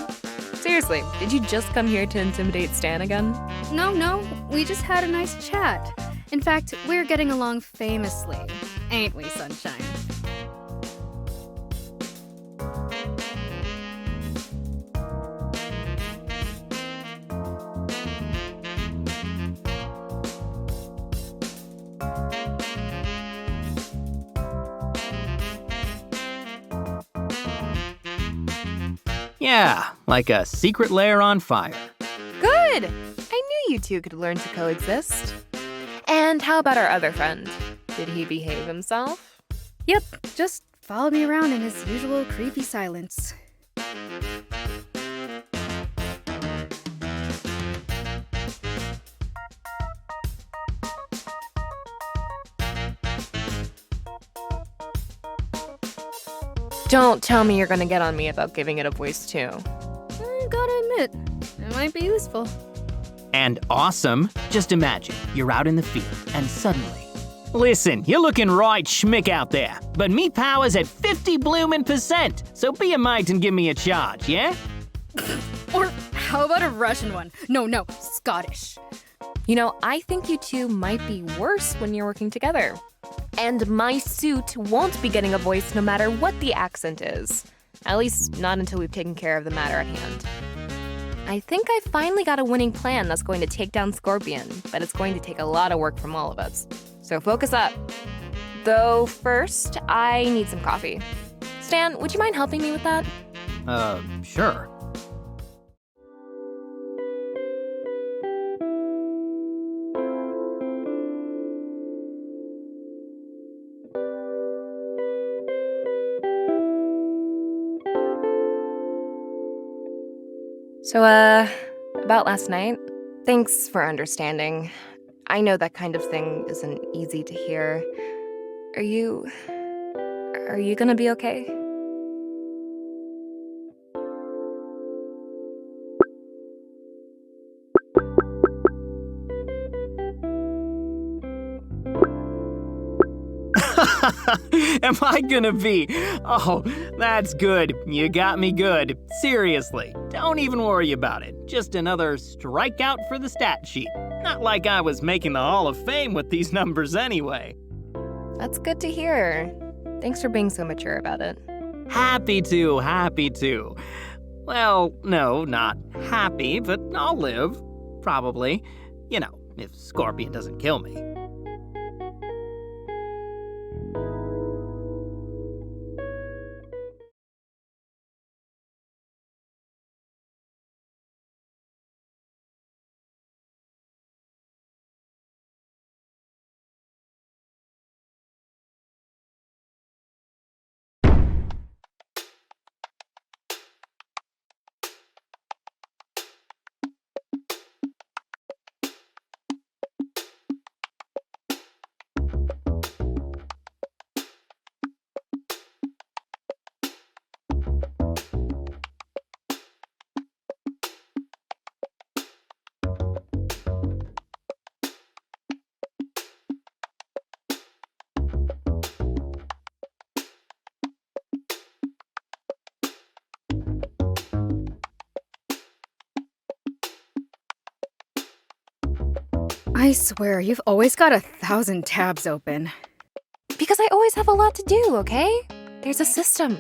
Seriously, did you just come here to intimidate Stan again? No, we just had a nice chat. In fact, we're getting along famously, ain't we, Sunshine? Yeah, like a secret lair on fire. Good! I knew you two could learn to coexist. And how about our other friend? Did he behave himself? Yep, just followed me around in his usual creepy silence. Don't tell me you're gonna get on me about giving it a voice too. I gotta admit, it might be useful. And awesome. Just imagine, you're out in the field, and suddenly... Listen, you're looking right schmick out there, but me power's at 50 bloomin' %, so be a mate and give me a charge, yeah? Or how about a Russian one? No, Scottish. You know, I think you two might be worse when you're working together. And my suit won't be getting a voice no matter what the accent is. At least not until we've taken care of the matter at hand. I think I finally got a winning plan that's going to take down Scorpion, but it's going to take a lot of work from all of us. So focus up. Though first, I need some coffee. Stan, would you mind helping me with that? Sure. So, about last night, thanks for understanding. I know that kind of thing isn't easy to hear. Are you gonna be okay? Am I gonna be? Oh, that's good. You got me good. Seriously, don't even worry about it. Just another strikeout for the stat sheet. Not like I was making the Hall of Fame with these numbers anyway. That's good to hear. Thanks for being so mature about it. Happy to. Well, no, not happy, but I'll live. Probably. You know, if Scorpion doesn't kill me. I swear, you've always got 1,000 tabs open. Because I always have a lot to do, okay? There's a system.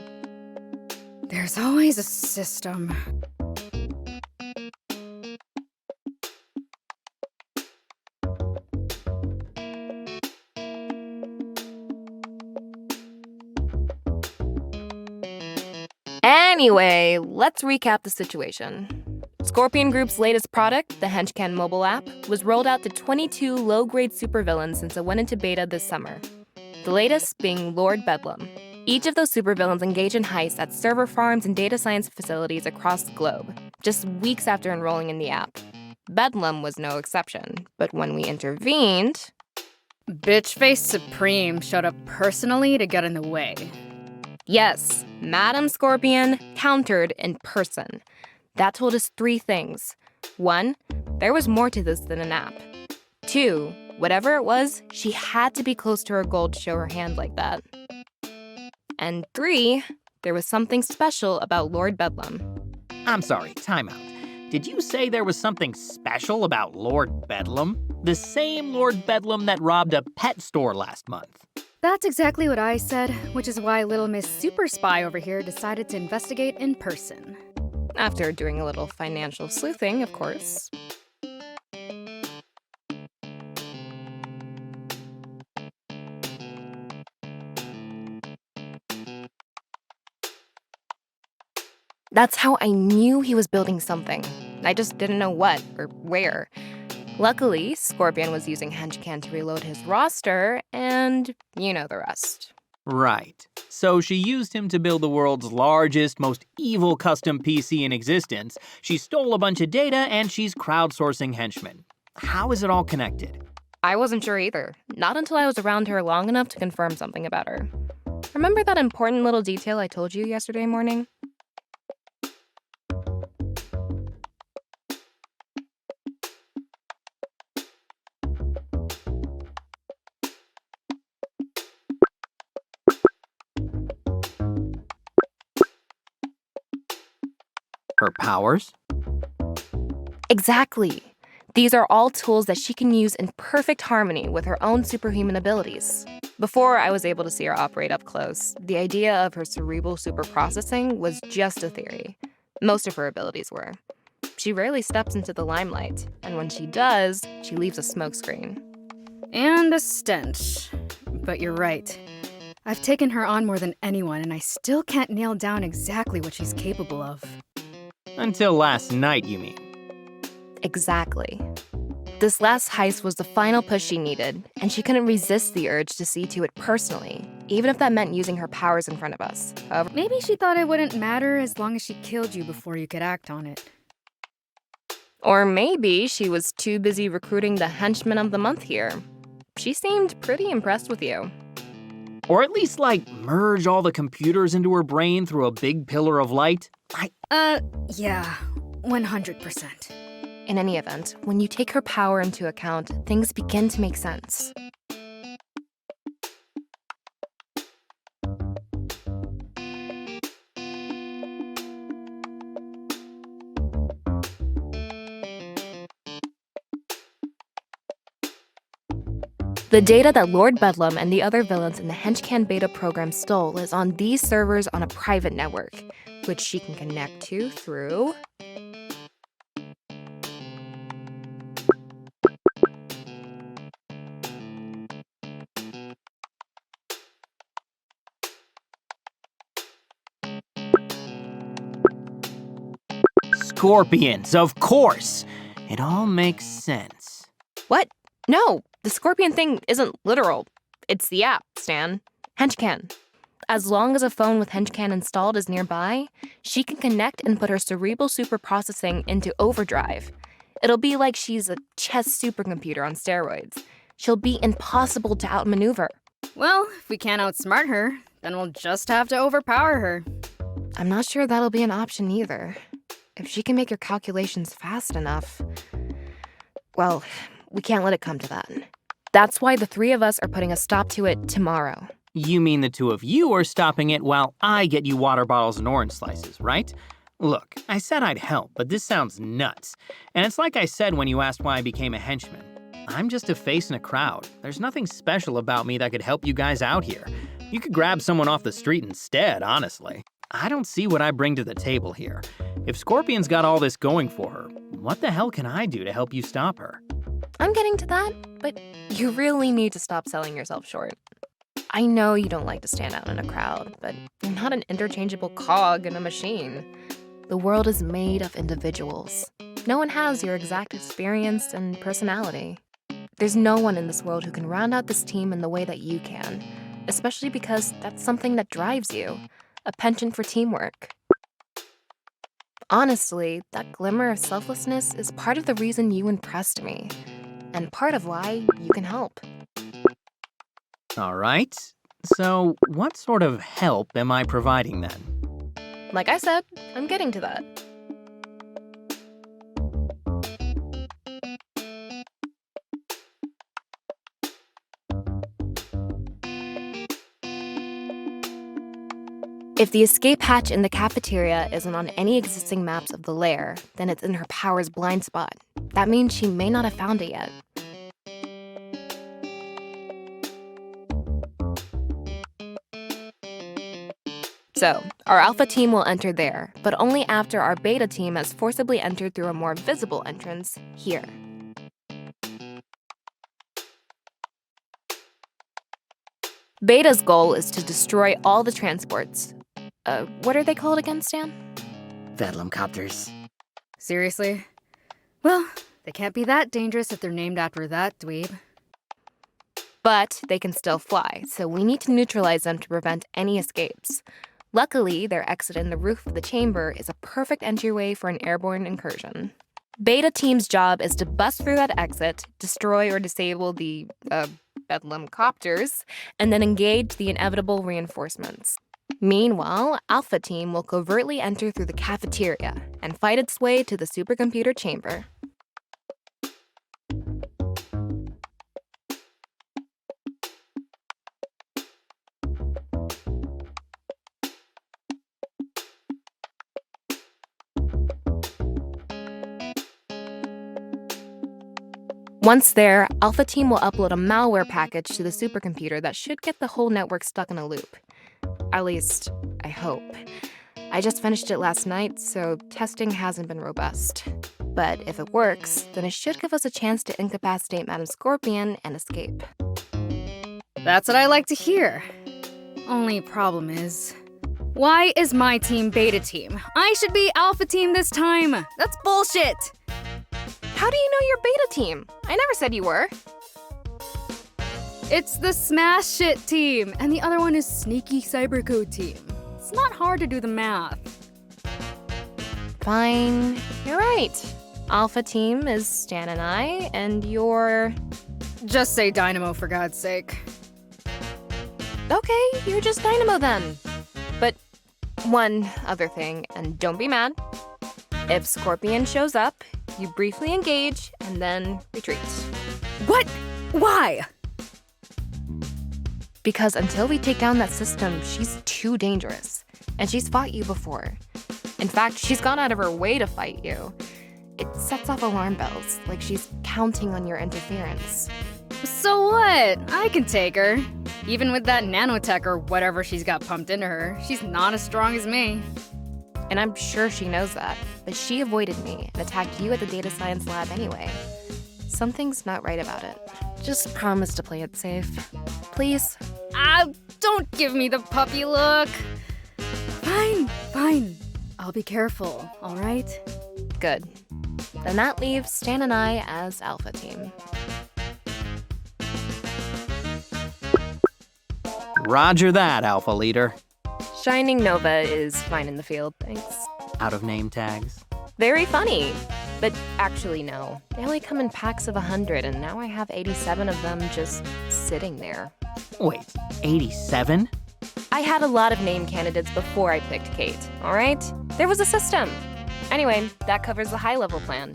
There's always a system. Anyway, let's recap the situation. Scorpion Group's latest product, the Henchman mobile app, was rolled out to 22 low-grade supervillains since it went into beta this summer. The latest being Lord Bedlam. Each of those supervillains engage in heists at server farms and data science facilities across the globe, just weeks after enrolling in the app. Bedlam was no exception, but when we intervened... Bitchface Supreme showed up personally to get in the way. Yes, Madam Scorpion countered in person. That told us 3 things. 1, there was more to this than an app. 2, whatever it was, she had to be close to her goal to show her hand like that. And 3, there was something special about Lord Bedlam. I'm sorry, time out. Did you say there was something special about Lord Bedlam? The same Lord Bedlam that robbed a pet store last month. That's exactly what I said, which is why Little Miss Super Spy over here decided to investigate in person. After doing a little financial sleuthing, of course. That's how I knew he was building something. I just didn't know what or where. Luckily, Scorpion was using Henchman to reload his roster, and you know the rest. Right. So she used him to build the world's largest, most evil custom PC in existence. She stole a bunch of data, and she's crowdsourcing henchmen. How is it all connected? I wasn't sure either. Not until I was around her long enough to confirm something about her. Remember that important little detail I told you yesterday morning? Her powers? Exactly. These are all tools that she can use in perfect harmony with her own superhuman abilities. Before I was able to see her operate up close, the idea of her cerebral superprocessing was just a theory. Most of her abilities were. She rarely steps into the limelight, and when she does, she leaves a smokescreen. And a stench. But you're right. I've taken her on more than anyone, and I still can't nail down exactly what she's capable of. Until last night, you mean? Exactly. This last heist was the final push she needed, and she couldn't resist the urge to see to it personally, even if that meant using her powers in front of us. However, Maybe she thought it wouldn't matter as long as she killed you before you could act on it. or maybe she was too busy recruiting the Henchman of the Month here. She seemed pretty impressed with you. Or at least, merge all the computers into her brain through a big pillar of light? Yeah, 100%. In any event, when you take her power into account, things begin to make sense. The data that Lord Bedlam and the other villains in the Henchman beta program stole is on these servers on a private network, which she can connect to through... Scorpions, of course! It all makes sense. What? No, the Scorpion thing isn't literal. It's the app, Stan. Henchman. As long as a phone with Henchman installed is nearby, she can connect and put her cerebral superprocessing into overdrive. It'll be like she's a chess supercomputer on steroids. She'll be impossible to outmaneuver. Well, if we can't outsmart her, then we'll just have to overpower her. I'm not sure that'll be an option either. If she can make her calculations fast enough... Well, we can't let it come to that. That's why the three of us are putting a stop to it tomorrow. You mean the two of you are stopping it while I get you water bottles and orange slices, right? Look, I said I'd help, but this sounds nuts. And it's like I said when you asked why I became a henchman. I'm just a face in a crowd. There's nothing special about me that could help you guys out here. You could grab someone off the street instead, honestly. I don't see what I bring to the table here. If Scorpion's got all this going for her, what the hell can I do to help you stop her? I'm getting to that, but you really need to stop selling yourself short. I know you don't like to stand out in a crowd, but you're not an interchangeable cog in a machine. The world is made of individuals. No one has your exact experience and personality. There's no one in this world who can round out this team in the way that you can, especially because that's something that drives you, a penchant for teamwork. Honestly, that glimmer of selflessness is part of the reason you impressed me, and part of why you can help. All right. So, what sort of help am I providing then? Like I said, I'm getting to that. If the escape hatch in the cafeteria isn't on any existing maps of the lair, then it's in her power's blind spot. That means she may not have found it yet. So, our Alpha team will enter there, but only after our Beta team has forcibly entered through a more visible entrance here. Beta's goal is to destroy all the transports. What are they called again, Stan? Bedlam copters. Seriously? Well, they can't be that dangerous if they're named after that dweeb. But they can still fly, so we need to neutralize them to prevent any escapes. Luckily, their exit in the roof of the chamber is a perfect entryway for an airborne incursion. Beta team's job is to bust through that exit, destroy or disable the, Bedlam copters, and then engage the inevitable reinforcements. Meanwhile, Alpha team will covertly enter through the cafeteria and fight its way to the supercomputer chamber. Once there, Alpha team will upload a malware package to the supercomputer that should get the whole network stuck in a loop. At least, I hope. I just finished it last night, so testing hasn't been robust. But if it works, then it should give us a chance to incapacitate Madam Scorpion and escape. That's what I like to hear. Only problem is, why is my team Beta team? I should be Alpha team this time. That's bullshit. How do you know you're Beta team? I never said you were. It's the Smash Shit team, and the other one is Sneaky Cybercode team. It's not hard to do the math. Fine, you're right. Alpha team is Stan and I, and you're... Just say Dynamo for God's sake. Okay, you're just Dynamo then. But one other thing, and don't be mad. If Scorpion shows up, you briefly engage and then retreat. What? Why? Because until we take down that system, she's too dangerous. And she's fought you before. In fact, she's gone out of her way to fight you. It sets off alarm bells, like she's counting on your interference. So what? I can take her. Even with that nanotech or whatever she's got pumped into her, she's not as strong as me. And I'm sure she knows that, but she avoided me and attacked you at the data science lab anyway. Something's not right about it. Just promise to play it safe. Please? Don't give me the puppy look. Fine. I'll be careful, all right? Good. Then that leaves Stan and I as Alpha team. Roger that, Alpha Leader. Shining Nova is fine in the field, thanks. Out of name tags. Very funny. But actually, no. They only come in packs of 100, and now I have 87 of them just sitting there. Wait, 87? I had a lot of name candidates before I picked Kate, all right? There was a system. Anyway, that covers the high-level plan.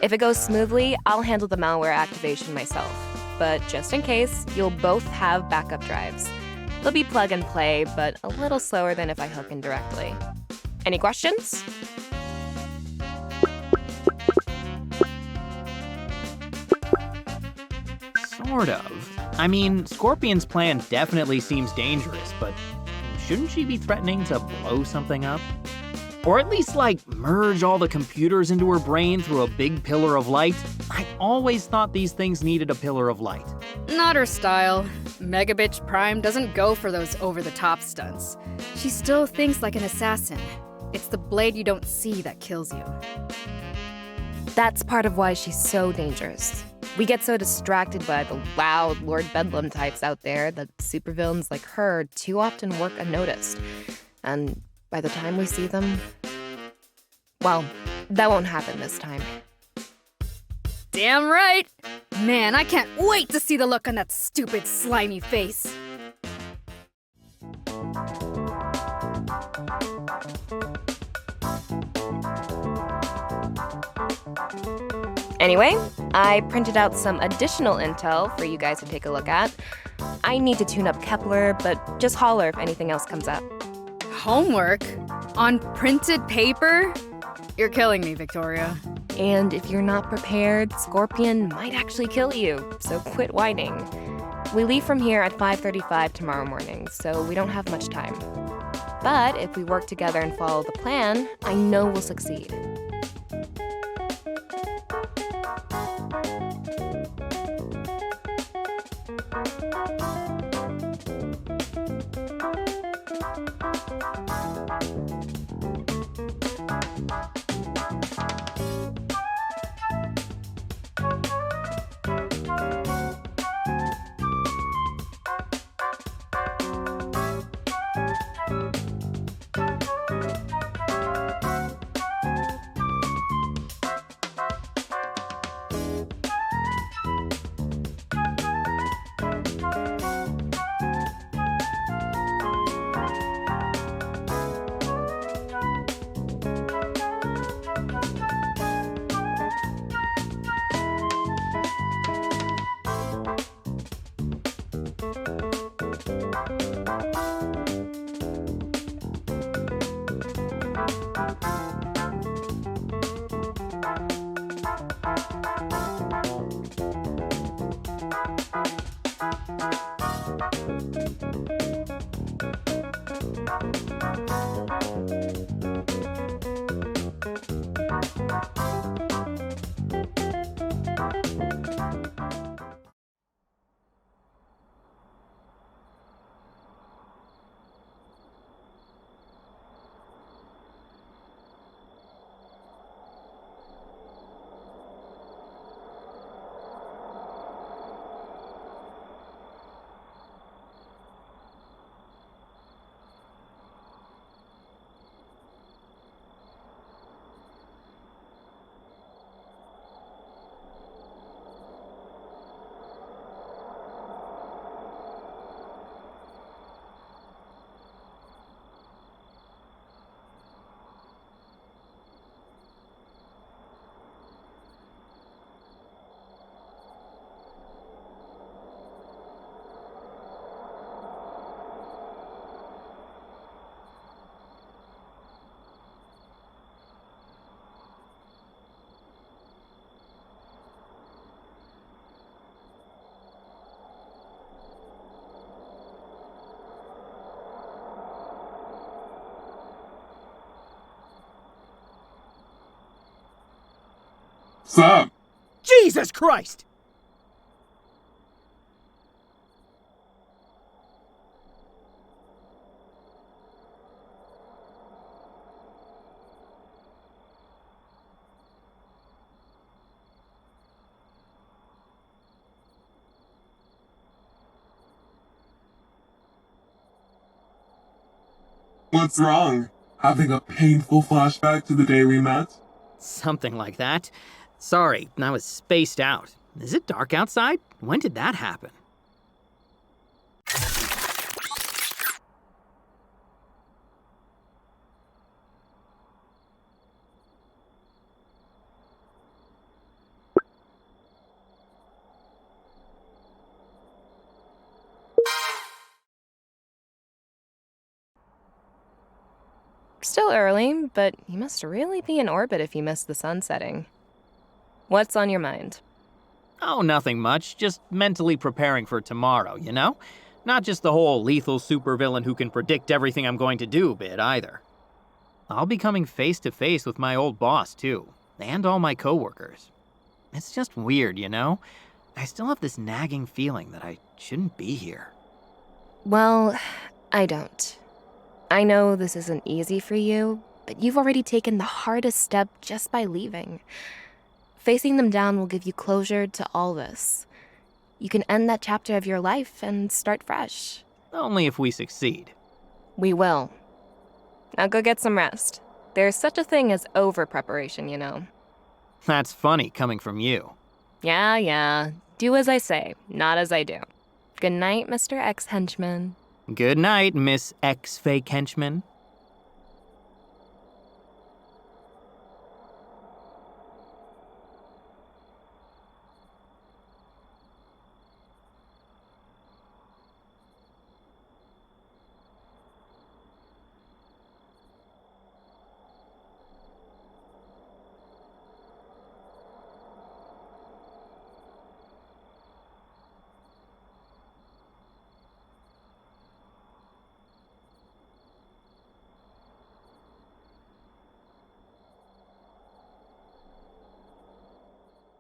If it goes smoothly, I'll handle the malware activation myself. But just in case, you'll both have backup drives. They'll be plug and play, but a little slower than if I hook in directly. Any questions? Sort of. I mean, Scorpion's plan definitely seems dangerous, but shouldn't she be threatening to blow something up? Or at least, merge all the computers into her brain through a big pillar of light? I always thought these things needed a pillar of light. Not her style. Mega Bitch Prime doesn't go for those over-the-top stunts. She still thinks like an assassin. It's the blade you don't see that kills you. That's part of why she's so dangerous. We get so distracted by the loud Lord Bedlam types out there that supervillains like her too often work unnoticed. And by the time we see them, well, that won't happen this time. Damn right! Man, I can't wait to see the look on that stupid, slimy face. Anyway, I printed out some additional intel for you guys to take a look at. I need to tune up Kepler, but just holler if anything else comes up. Homework? On printed paper? You're killing me, Victoria. And if you're not prepared, Scorpion might actually kill you, so quit whining. We leave from here at 5:35 tomorrow morning, so we don't have much time. But if we work together and follow the plan, I know we'll succeed. Sam! Jesus Christ! What's wrong? Having a painful flashback to the day we met? Something like that. Sorry, I was spaced out. Is it dark outside? When did that happen? Still early, but you must really be in orbit if you missed the sun setting. What's on your mind? Oh, nothing much. Just mentally preparing for tomorrow, you know? Not just the whole lethal supervillain who can predict everything I'm going to do bit either. I'll be coming face to face with my old boss, too, and all my coworkers. It's just weird, you know? I still have this nagging feeling that I shouldn't be here. Well, I don't. I know this isn't easy for you, but you've already taken the hardest step just by leaving. Facing them down will give you closure to all this. You can end that chapter of your life and start fresh. Only if we succeed. We will. Now go get some rest. There's such a thing as over-preparation, you know. That's funny coming from you. Yeah. Do as I say, not as I do. Good night, Mr. X-Henchman. Good night, Miss X-Fake Henchman.